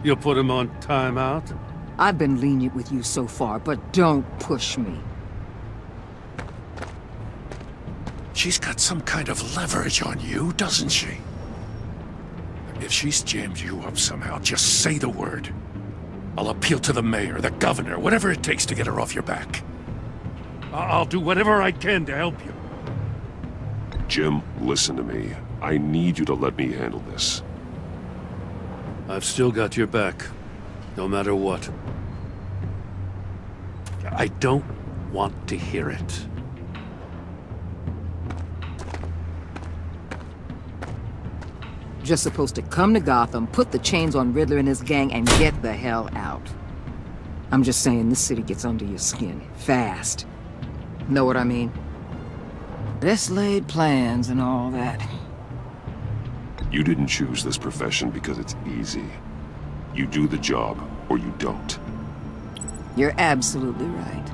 You'll put him on timeout? I've been lenient with you so far, but don't push me. She's got some kind of leverage on you, doesn't she? If she's jammed you up somehow, just say the word. I'll appeal to the mayor, the governor, whatever it takes to get her off your back. I'll do whatever I can to help you. Jim, listen to me. I need you to let me handle this. I've still got your back, no matter what. I don't want to hear it. Just supposed to come to Gotham, put the chains on Riddler and his gang, and get the hell out. I'm just saying, this city gets under your skin. Fast. Know what I mean? Best laid plans and all that. You didn't choose this profession because it's easy. You do the job, or you don't. You're absolutely right.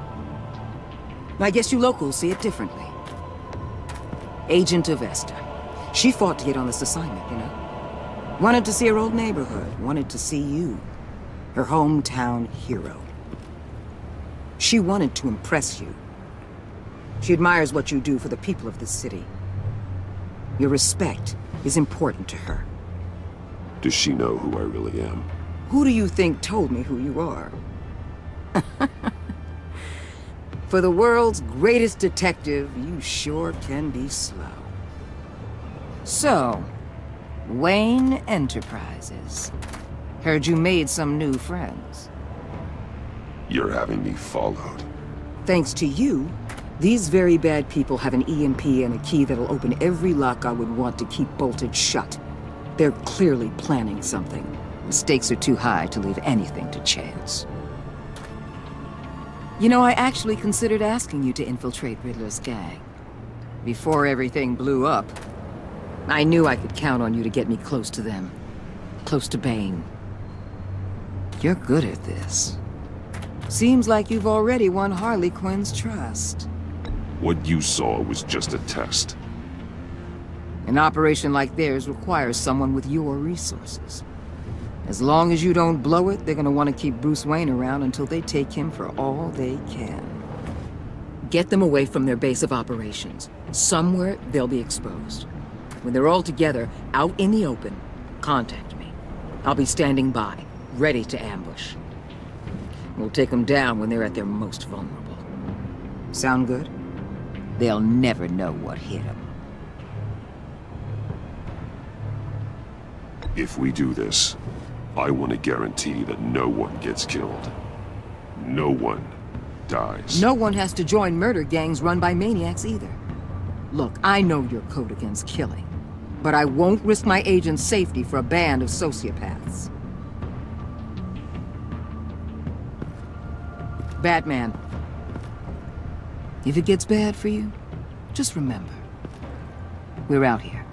I guess you locals see it differently. Agent Avesta. She fought to get on this assignment, you know? Wanted to see her old neighborhood. Wanted to see you. Her hometown hero. She wanted to impress you. She admires what you do for the people of this city. Your respect is important to her. Does she know who I really am? Who do you think told me who you are? For the world's greatest detective, you sure can be slow. So, Wayne Enterprises. Heard you made some new friends. You're having me followed. Thanks to you, these very bad people have an EMP and a key that'll open every lock I would want to keep bolted shut. They're clearly planning something. The stakes are too high to leave anything to chance. You know, I actually considered asking you to infiltrate Riddler's gang. Before everything blew up, I knew I could count on you to get me close to them. Close to Bane. You're good at this. Seems like you've already won Harley Quinn's trust. What you saw was just a test. An operation like theirs requires someone with your resources. As long as you don't blow it, they're gonna want to keep Bruce Wayne around until they take him for all they can. Get them away from their base of operations. Somewhere they'll be exposed. When they're all together, out in the open, contact me. I'll be standing by, ready to ambush. We'll take them down when they're at their most vulnerable. Sound good? They'll never know what hit them. If we do this, I want to guarantee that no one gets killed. No one dies. No one has to join murder gangs run by maniacs either. Look, I know your code against killing, but I won't risk my agent's safety for a band of sociopaths. Batman, if it gets bad for you, just remember, we're out here.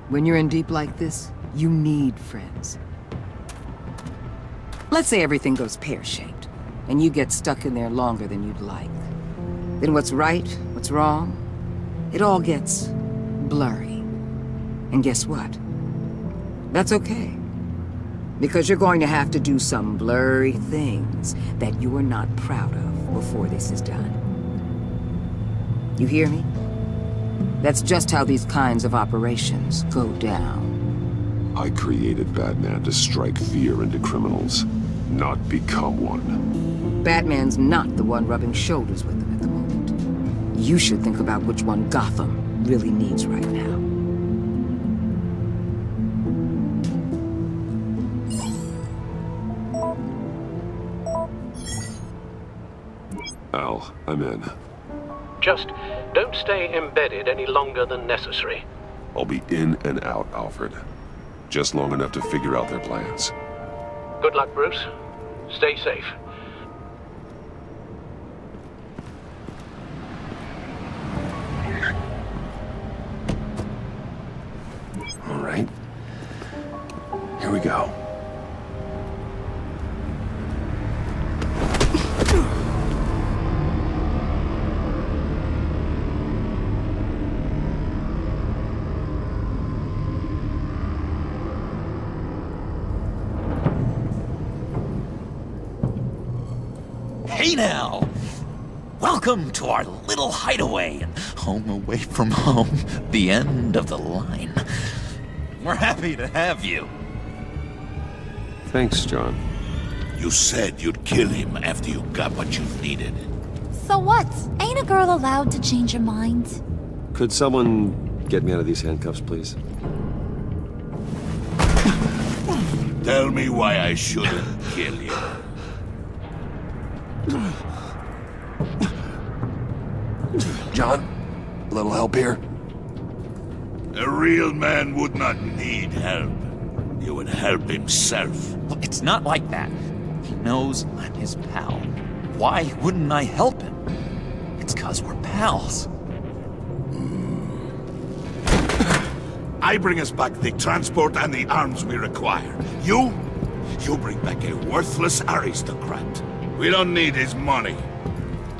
When you're in deep like this, you need friends. Let's say everything goes pear-shaped, and you get stuck in there longer than you'd like. Then what's right, what's wrong, it all gets blurry. And guess what? That's okay. Because you're going to have to do some blurry things that you are not proud of before this is done. You hear me? That's just how these kinds of operations go down. I created Batman to strike fear into criminals, not become one. Batman's not the one rubbing shoulders with them at the moment. You should think about which one Gotham really needs right now. Al, I'm in. Just don't stay embedded any longer than necessary. I'll be in and out, Alfred. Just long enough to figure out their plans. Good luck, Bruce. Stay safe. All right. Here we go. Hey now! Welcome to our little hideaway and home away from home, the end of the line. We're happy to have you. Thanks, John. You said you'd kill him after you got what you needed. So what? Ain't a girl allowed to change her mind? Could someone get me out of these handcuffs, please? Tell me why I shouldn't kill you. John, a little help here? A real man would not need help. He would help himself. Well, it's not like that. He knows I'm his pal. Why wouldn't I help him? It's 'cause we're pals. I bring us back the transport and the arms we require. You bring back a worthless aristocrat. We don't need his money.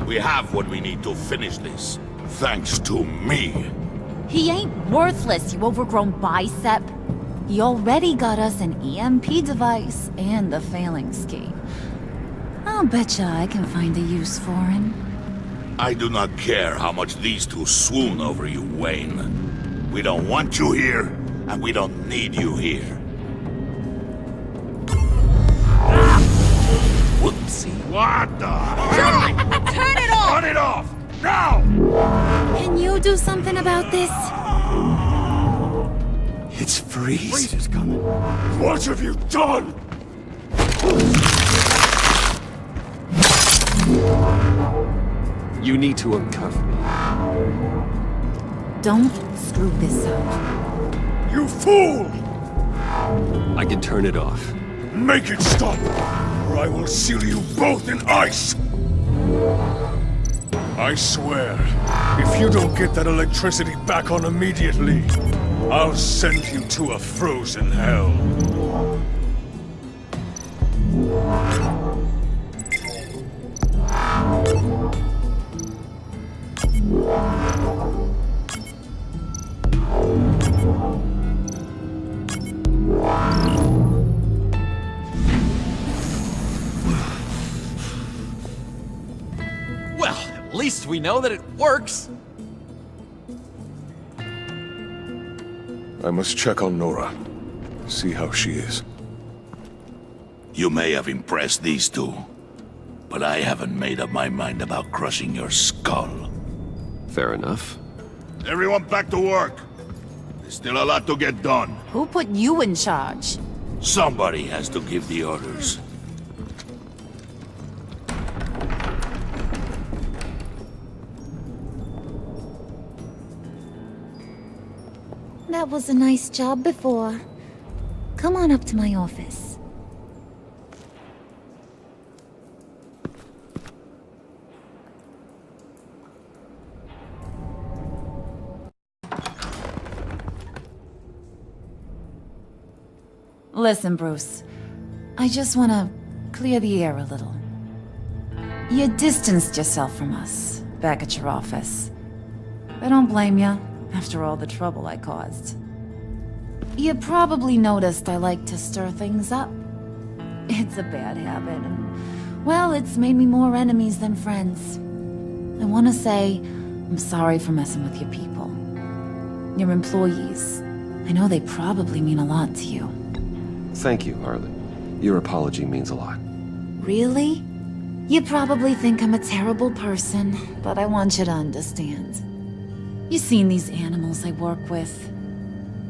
We have what we need to finish this. Thanks to me. He ain't worthless, you overgrown bicep. He already got us an EMP device and the phalanx key. I'll betcha I can find a use for him. I do not care how much these two swoon over you, Wayne. We don't want you here, and we don't need you here. Whoopsie. What the? John! Turn it off! Turn it off! do something about this? It's Freeze. Freeze is coming. What have you done? You need to uncuff me. Don't screw this up. You fool! I can turn it off. Make it stop, or I will seal you both in ice! I swear, if you don't get that electricity back on immediately, I'll send you to a frozen hell. Well, at least we know that it works. I must check on Nora. See how she is. You may have impressed these two, but I haven't made up my mind about crushing your skull. Fair enough. Everyone back to work. There's still a lot to get done. Who put you in charge? Somebody has to give the orders. That was a nice job before. Come on up to my office. Listen, Bruce. I just want to clear the air a little. You distanced yourself from us back at your office. I don't blame you, after all the trouble I caused. You probably noticed I like to stir things up. It's a bad habit, and, well, it's made me more enemies than friends. I want to say I'm sorry for messing with your people. Your employees. I know they probably mean a lot to you. Thank you, Harley. Your apology means a lot. Really? You probably think I'm a terrible person, but I want you to understand. You've seen these animals I work with.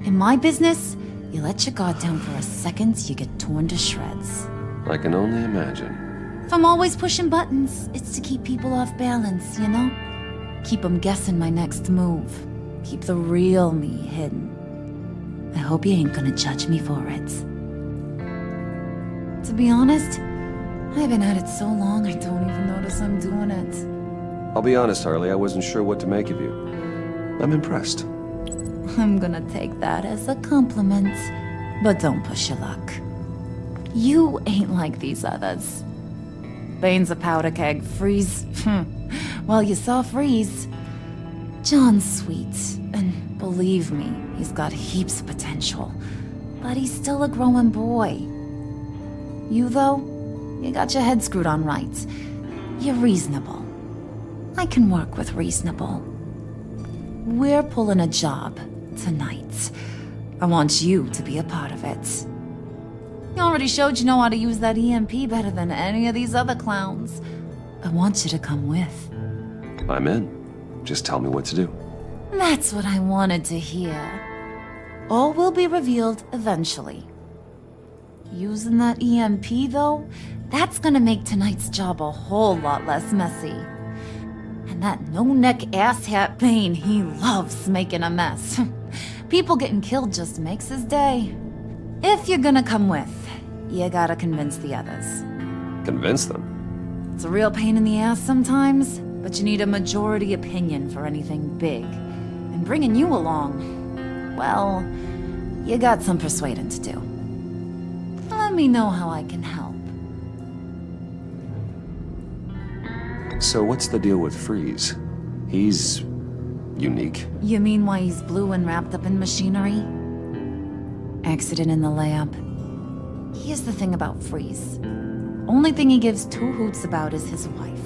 In my business, you let your guard down for a second, you get torn to shreds. I can only imagine. If I'm always pushing buttons, it's to keep people off balance, you know? Keep them guessing my next move. Keep the real me hidden. I hope you ain't gonna judge me for it. To be honest, I've been at it so long I don't even notice I'm doing it. I'll be honest, Harley, I wasn't sure what to make of you. I'm impressed. I'm gonna take that as a compliment, but don't push your luck. You ain't like these others. Bane's a powder keg, Freeze. Well, you saw Freeze. John's sweet, and believe me, he's got heaps of potential. But he's still a growing boy. You, though, you got your head screwed on right. You're reasonable. I can work with reasonable. We're pulling a job tonight. I want you to be a part of it. You already showed you know how to use that EMP better than any of these other clowns. I want you to come with. I'm in. Just tell me what to do. That's what I wanted to hear. All will be revealed eventually. Using that EMP, though, that's gonna make tonight's job a whole lot less messy. And that no-neck asshat Bane, he loves making a mess. People getting killed just makes his day. If you're gonna come with, you gotta convince the others. Convince them? It's a real pain in the ass sometimes, but you need a majority opinion for anything big. And bringing you along, well, you got some persuading to do. Let me know how I can help. So what's the deal with Freeze? He's unique. You mean why he's blue and wrapped up in machinery? Accident in the lab. Here's the thing about Freeze. Only thing he gives two hoots about is his wife.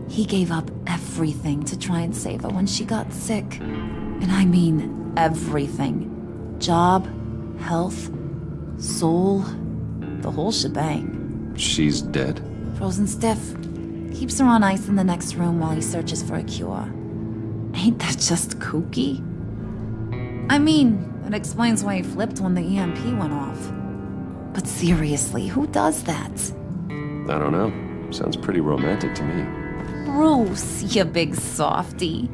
He gave up everything to try and save her when she got sick. And I mean everything. Job, health, soul, the whole shebang. She's dead? Frozen stiff. Keeps her on ice in the next room while he searches for a cure. Ain't that just kooky? I mean, it explains why he flipped when the EMP went off. But seriously, who does that? I don't know. Sounds pretty romantic to me. Bruce, you big softy.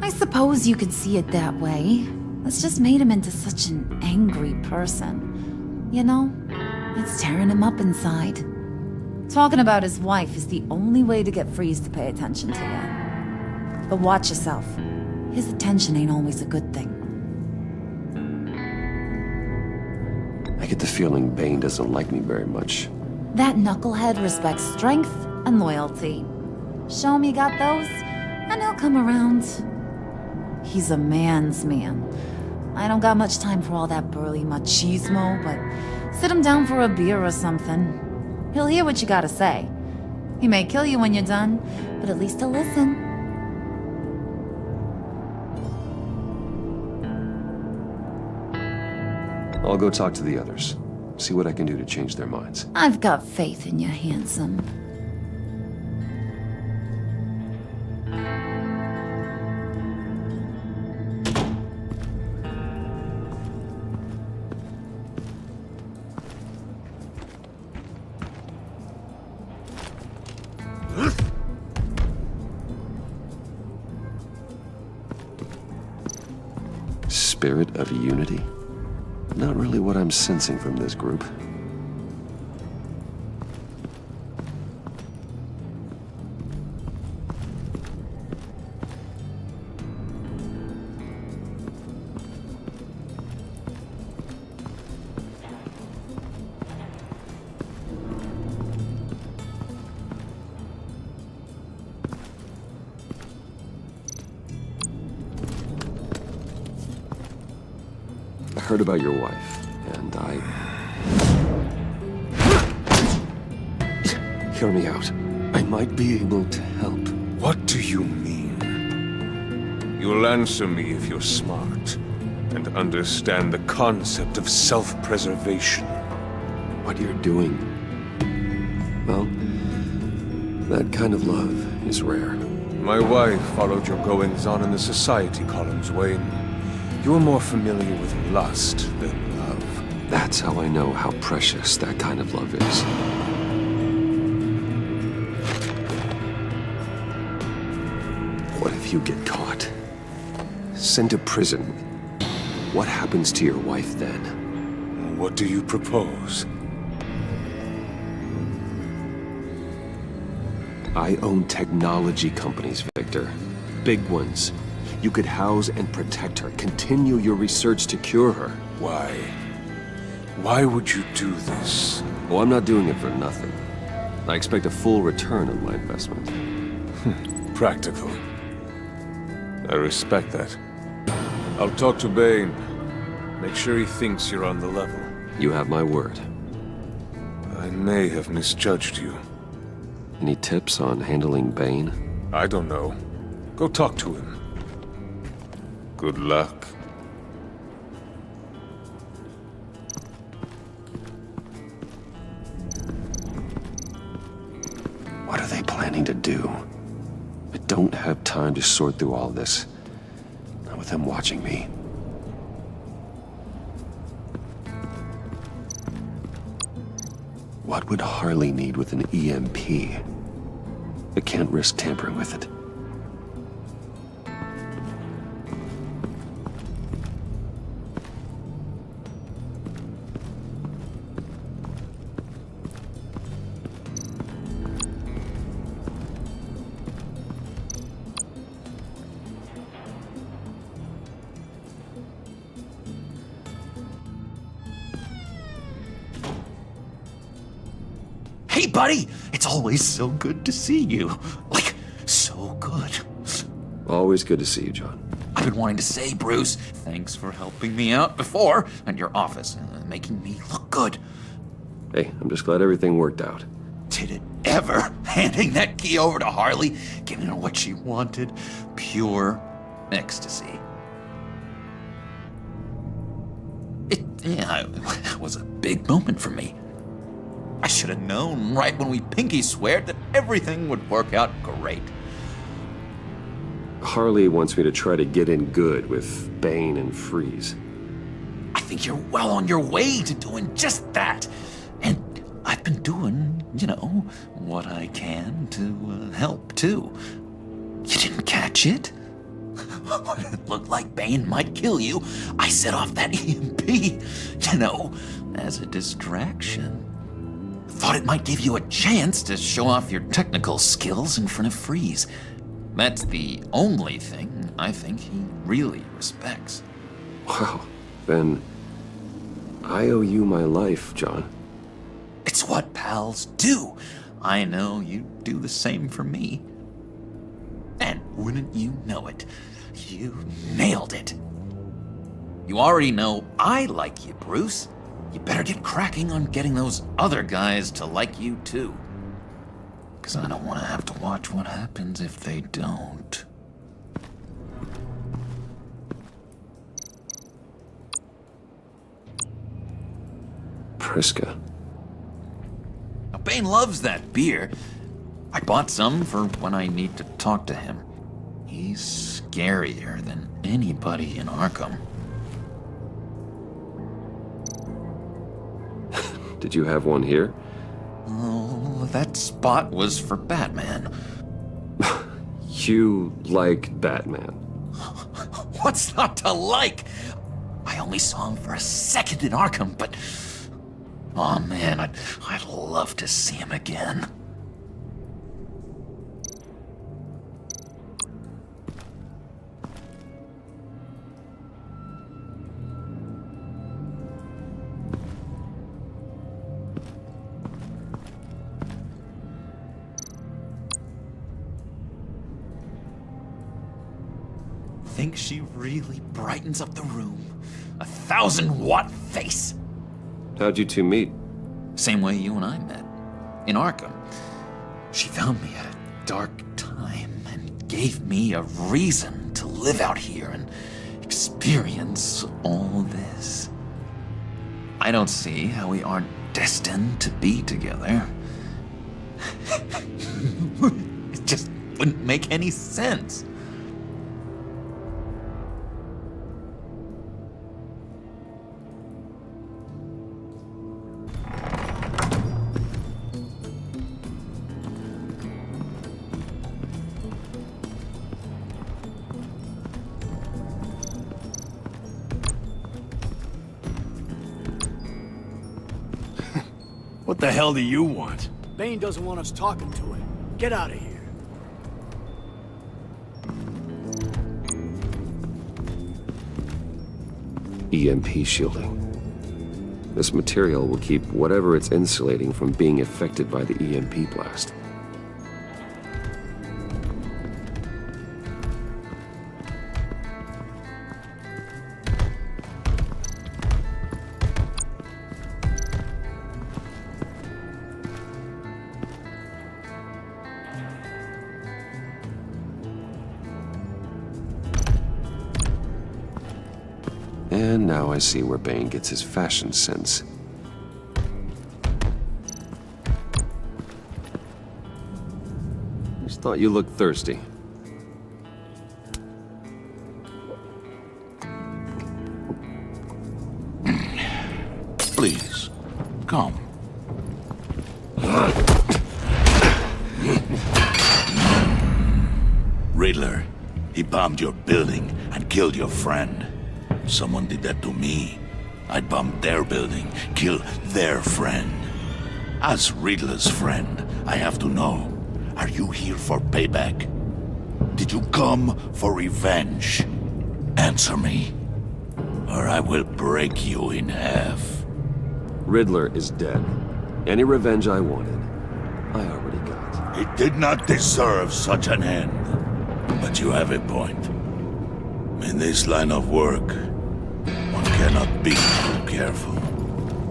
I suppose you could see it that way. That's just made him into such an angry person. You know, it's tearing him up inside. Talking about his wife is the only way to get Freeze to pay attention to you. But watch yourself. His attention ain't always a good thing. I get the feeling Bane doesn't like me very much. That knucklehead respects strength and loyalty. Show him you got those, and he'll come around. He's a man's man. I don't got much time for all that burly machismo, but sit him down for a beer or something. He'll hear what you gotta say. He may kill you when you're done, but at least he'll listen. I'll go talk to the others. See what I can do to change their minds. I've got faith in you, handsome. Spirit of unity? Not really what I'm sensing from this group. I heard about your wife, and Hear me out. I might be able to help. What do you mean? You'll answer me if you're smart and understand the concept of self-preservation. What you're doing, well, that kind of love is rare. My wife followed your goings-on in the society columns, Wayne. You're more familiar with lust than love. That's how I know how precious that kind of love is. What if you get caught? Sent to prison? What happens to your wife then? What do you propose? I own technology companies, Victor. Big ones. You could house and protect her, continue your research to cure her. Why? Why would you do this? Well, I'm not doing it for nothing. I expect a full return on my investment. Practical. I respect that. I'll talk to Bane. Make sure he thinks you're on the level. You have my word. I may have misjudged you. Any tips on handling Bane? I don't know. Go talk to him. Good luck. What are they planning to do? I don't have time to sort through all this. Not with them watching me. What would Harley need with an EMP? I can't risk tampering with it. Hey, buddy! It's always so good to see you. Like, so good. Always good to see you, John. I've been wanting to say, Bruce, thanks for helping me out before at your office, making me look good. Hey, I'm just glad everything worked out. Did it ever? Handing that key over to Harley, giving her what she wanted. Pure ecstasy. It was a big moment for me. I should have known right when we pinky sweared that everything would work out great. Harley wants me to try to get in good with Bane and Freeze. I think you're well on your way to doing just that. And I've been doing, what I can to help, too. You didn't catch it? When it looked like Bane might kill you, I set off that EMP, as a distraction. Thought it might give you a chance to show off your technical skills in front of Freeze. That's the only thing I think he really respects. Wow, then I owe you my life, John. It's what pals do. I know you'd do the same for me. And wouldn't you know it, you nailed it. You already know I like you, Bruce. You better get cracking on getting those other guys to like you too. 'Cause I don't want to have to watch what happens if they don't. Priska. Now, Bane loves that beer. I bought some for when I need to talk to him. He's scarier than anybody in Arkham. Did you have one here? Oh, that spot was for Batman. You like Batman? What's not to like? I only saw him for a second in Arkham, but... oh man, I'd love to see him again. Think she really brightens up the room. 1,000-watt face. How'd you two meet? Same way you and I met. In Arkham. She found me at a dark time and gave me a reason to live out here and experience all this. I don't see how we aren't destined to be together. It just wouldn't make any sense. What the hell do you want? Bane doesn't want us talking to him. Get out of here. EMP shielding. This material will keep whatever it's insulating from being affected by the EMP blast. And now I see where Bane gets his fashion sense. Just thought you looked thirsty. Please, come. Riddler, he bombed your building and killed your friend. Someone did that to me. I'd bomb their building, kill their friend. As Riddler's friend, I have to know, are you here for payback? Did you come for revenge? Answer me, or I will break you in half. Riddler is dead. Any revenge I wanted, I already got. He did not deserve such an end. But you have a point. In this line of work, one cannot be too careful.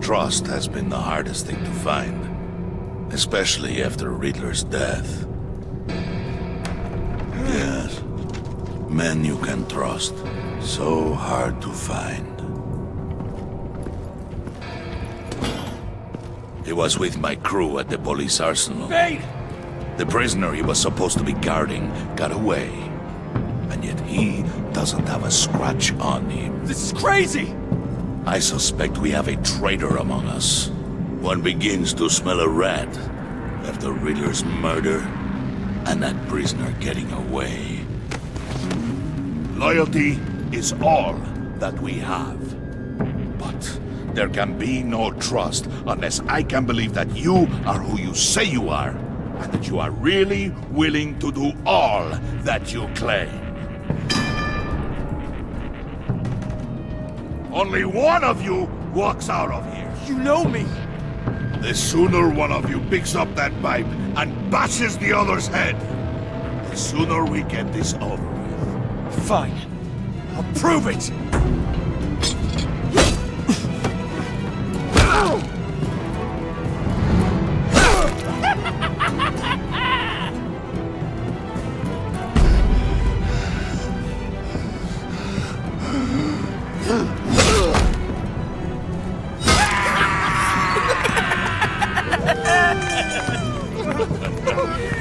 Trust has been the hardest thing to find, especially after Riddler's death. Yes, men you can trust, so hard to find. He was with my crew at the police arsenal. Bane! The prisoner he was supposed to be guarding got away. and yet he doesn't have a scratch on him. This is crazy! I suspect we have a traitor among us. One begins to smell a rat after Riddler's murder and that prisoner getting away. Loyalty is all that we have. But there can be no trust unless I can believe that you are who you say you are, and that you are really willing to do all that you claim. Only one of you walks out of here. You know me! The sooner one of you picks up that pipe and bashes the other's head, the sooner we get this over with. Fine. I'll prove it!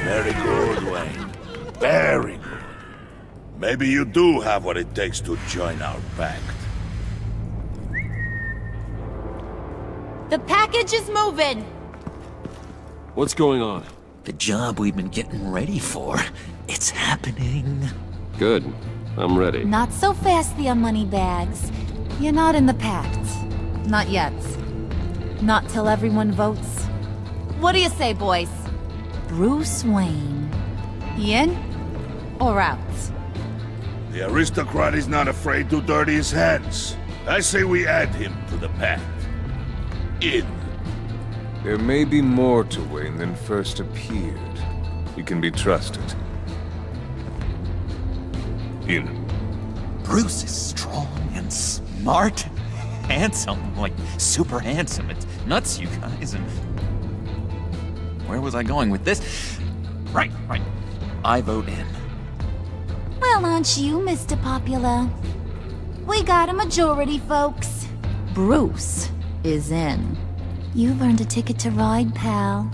Very good, Wayne. Very good. Maybe you do have what it takes to join our pact. The package is moving! What's going on? The job we've been getting ready for. It's happening. Good. I'm ready. Not so fast, the Moneybags. You're not in the pact. Not yet. Not till everyone votes. What do you say, boys? Bruce Wayne. In or out? The aristocrat is not afraid to dirty his hands. I say we add him to the pact. In. There may be more to Wayne than first appeared. He can be trusted. In. Bruce is strong and smart, handsome, like super handsome. It's nuts, you guys, and... Where was I going with this? Right. I vote in. Well, aren't you, Mr. Popular? We got a majority, folks. Bruce is in. You've earned a ticket to ride, pal.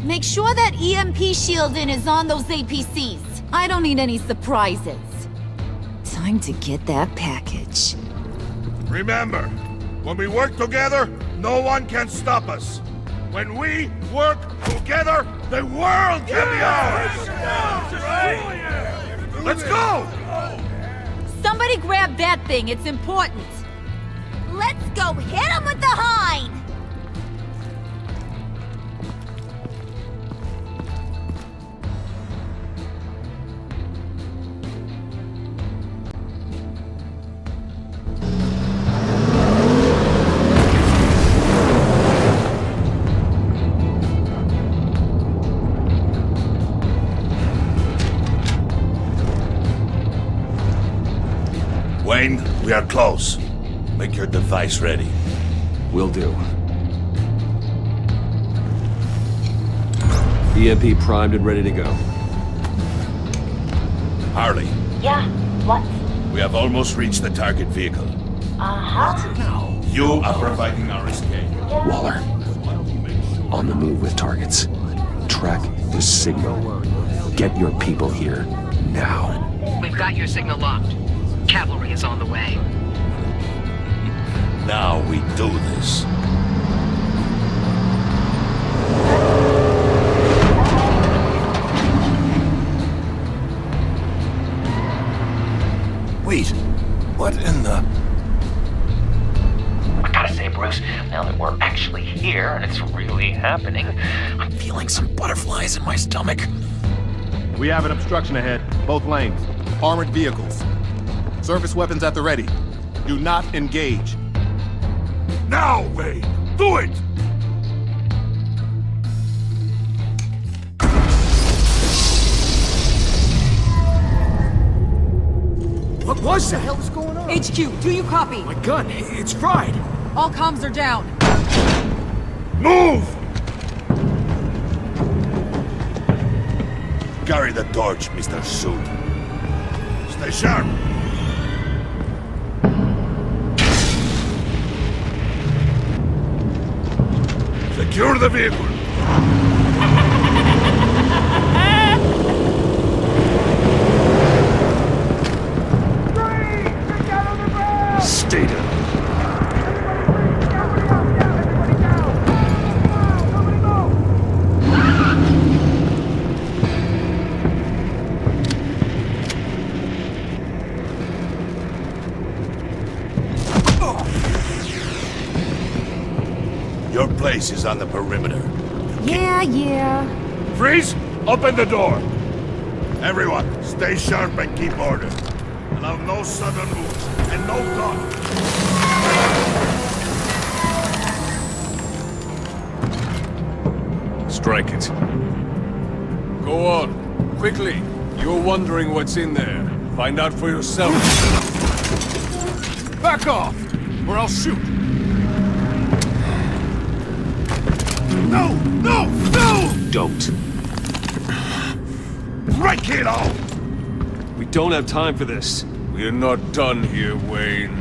Make sure that EMP shielding is on those APCs. I don't need any surprises. Time to get that package. Remember, when we work together, no one can stop us. When we work together, the world can be ours! Let's go! Somebody grab that thing, it's important. Let's go hit him with the hind! Wayne, we are close. Make your device ready. Will do. EMP primed and ready to go. Harley, Yeah, what? we have almost reached the target vehicle. Uh-huh. You are providing our escape. Waller. On the move with targets. Track the signal. Get your people here now. We've got your signal locked. Cavalry is on the way. Now we do this. Wait, what in the... I gotta say, Bruce, now that we're actually here and it's really happening, I'm feeling some butterflies in my stomach. We have an obstruction ahead, both lanes. Armored vehicles. Service weapons at the ready. Do not engage. Now, Wayne! Do it! What was that? What the hell is going on? HQ, do you copy? My gun, it's fried. All comms are down. Move! Carry the torch, Mr. Suit. Stay sharp. Secure the vehicle. place is on the perimeter. Yeah. Freeze! Open the door! Everyone, stay sharp and keep order. Allow no sudden moves, and no talk. Strike it. Go on. Quickly. You're wondering what's in there. Find out for yourself. Back off, or I'll shoot. No! Don't. Break it all! We don't have time for this. We're not done here, Wayne.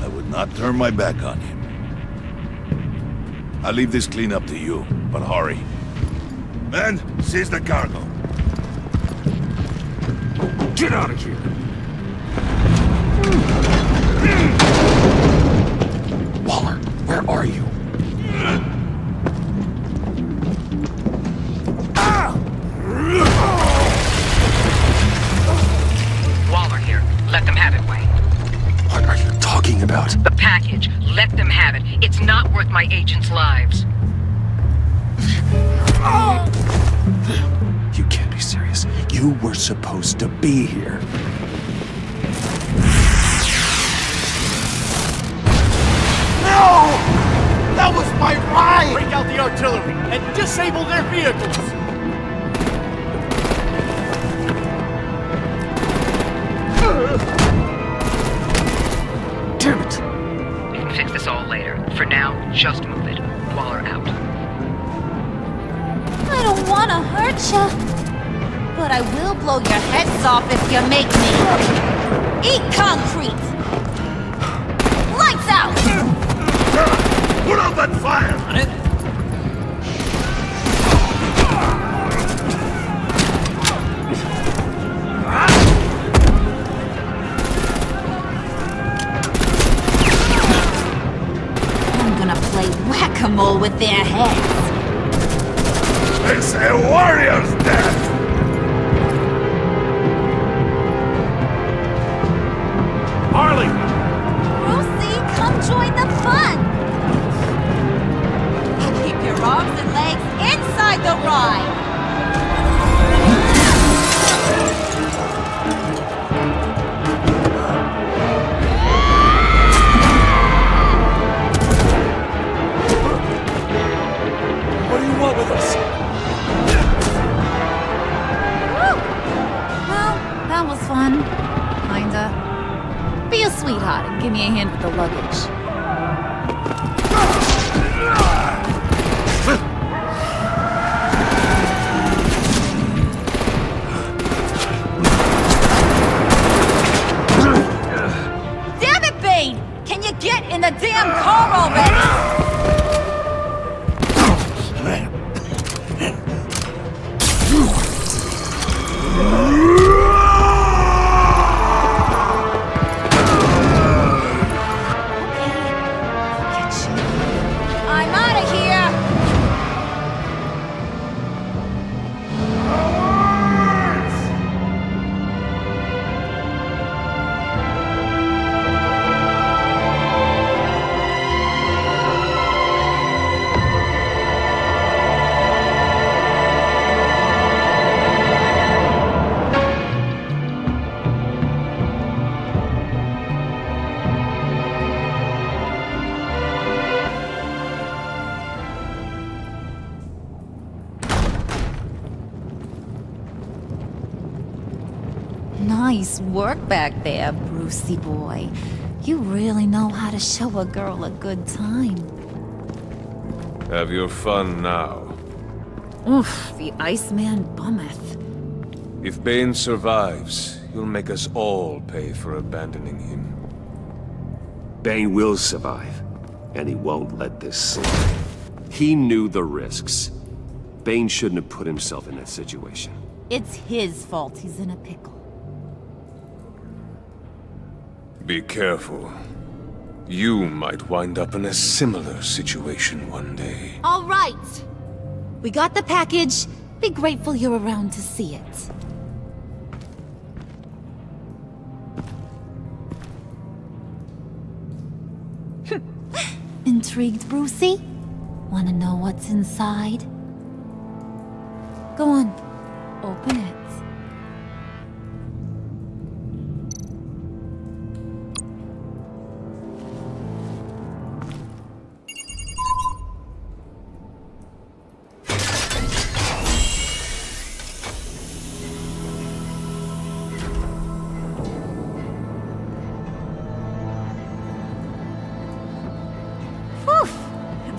I would not turn my back on him. I'll leave this cleanup to you, but hurry. Men, seize the cargo. Get out of here! Waller, where are you? Waller here. Let them have it, Wayne. What are you talking about? The package. Let them have it. It's not worth my agents' lives. You can't be serious. You were supposed to be here. No! That was my ride! Break out the artillery and disable their vehicles! Damn it! We can fix this all later. For now, just move it. Waller out. I don't want to hurt you, but I will blow your heads off if you make me. Eat concrete! Lights out! Put out that fire! On it. I'm gonna play whack-a-mole with their heads. It's a warrior's death! Harley! Lucy, come join the fun! Keep your arms and legs inside the ride! What do you want with us? Woo! Well, that was fun. Kinda. Be a sweetheart and give me a hand with the luggage. Damn it, Bane! Can you get in the damn car already? I'm out of here! Nice work back there, Brucey boy. You really know how to show a girl a good time. Have your fun now. Oof, the Iceman bummeth. If Bane survives, you'll make us all pay for abandoning him. Bane will survive, and he won't let this slide. He knew the risks. Bane shouldn't have put himself in that situation. It's his fault he's in a pickle. Be careful. You might wind up in a similar situation one day. All right! We got the package. Be grateful you're around to see it. Intrigued, Brucey? Wanna know what's inside? Go on, open it.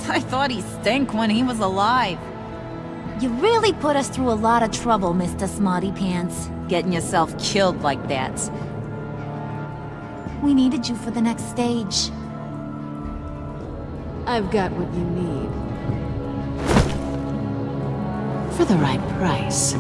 I thought he stank when he was alive. You really put us through a lot of trouble, Mr. Smarty Pants. Getting yourself killed like that. We needed you for the next stage. I've got what you need. For the right price.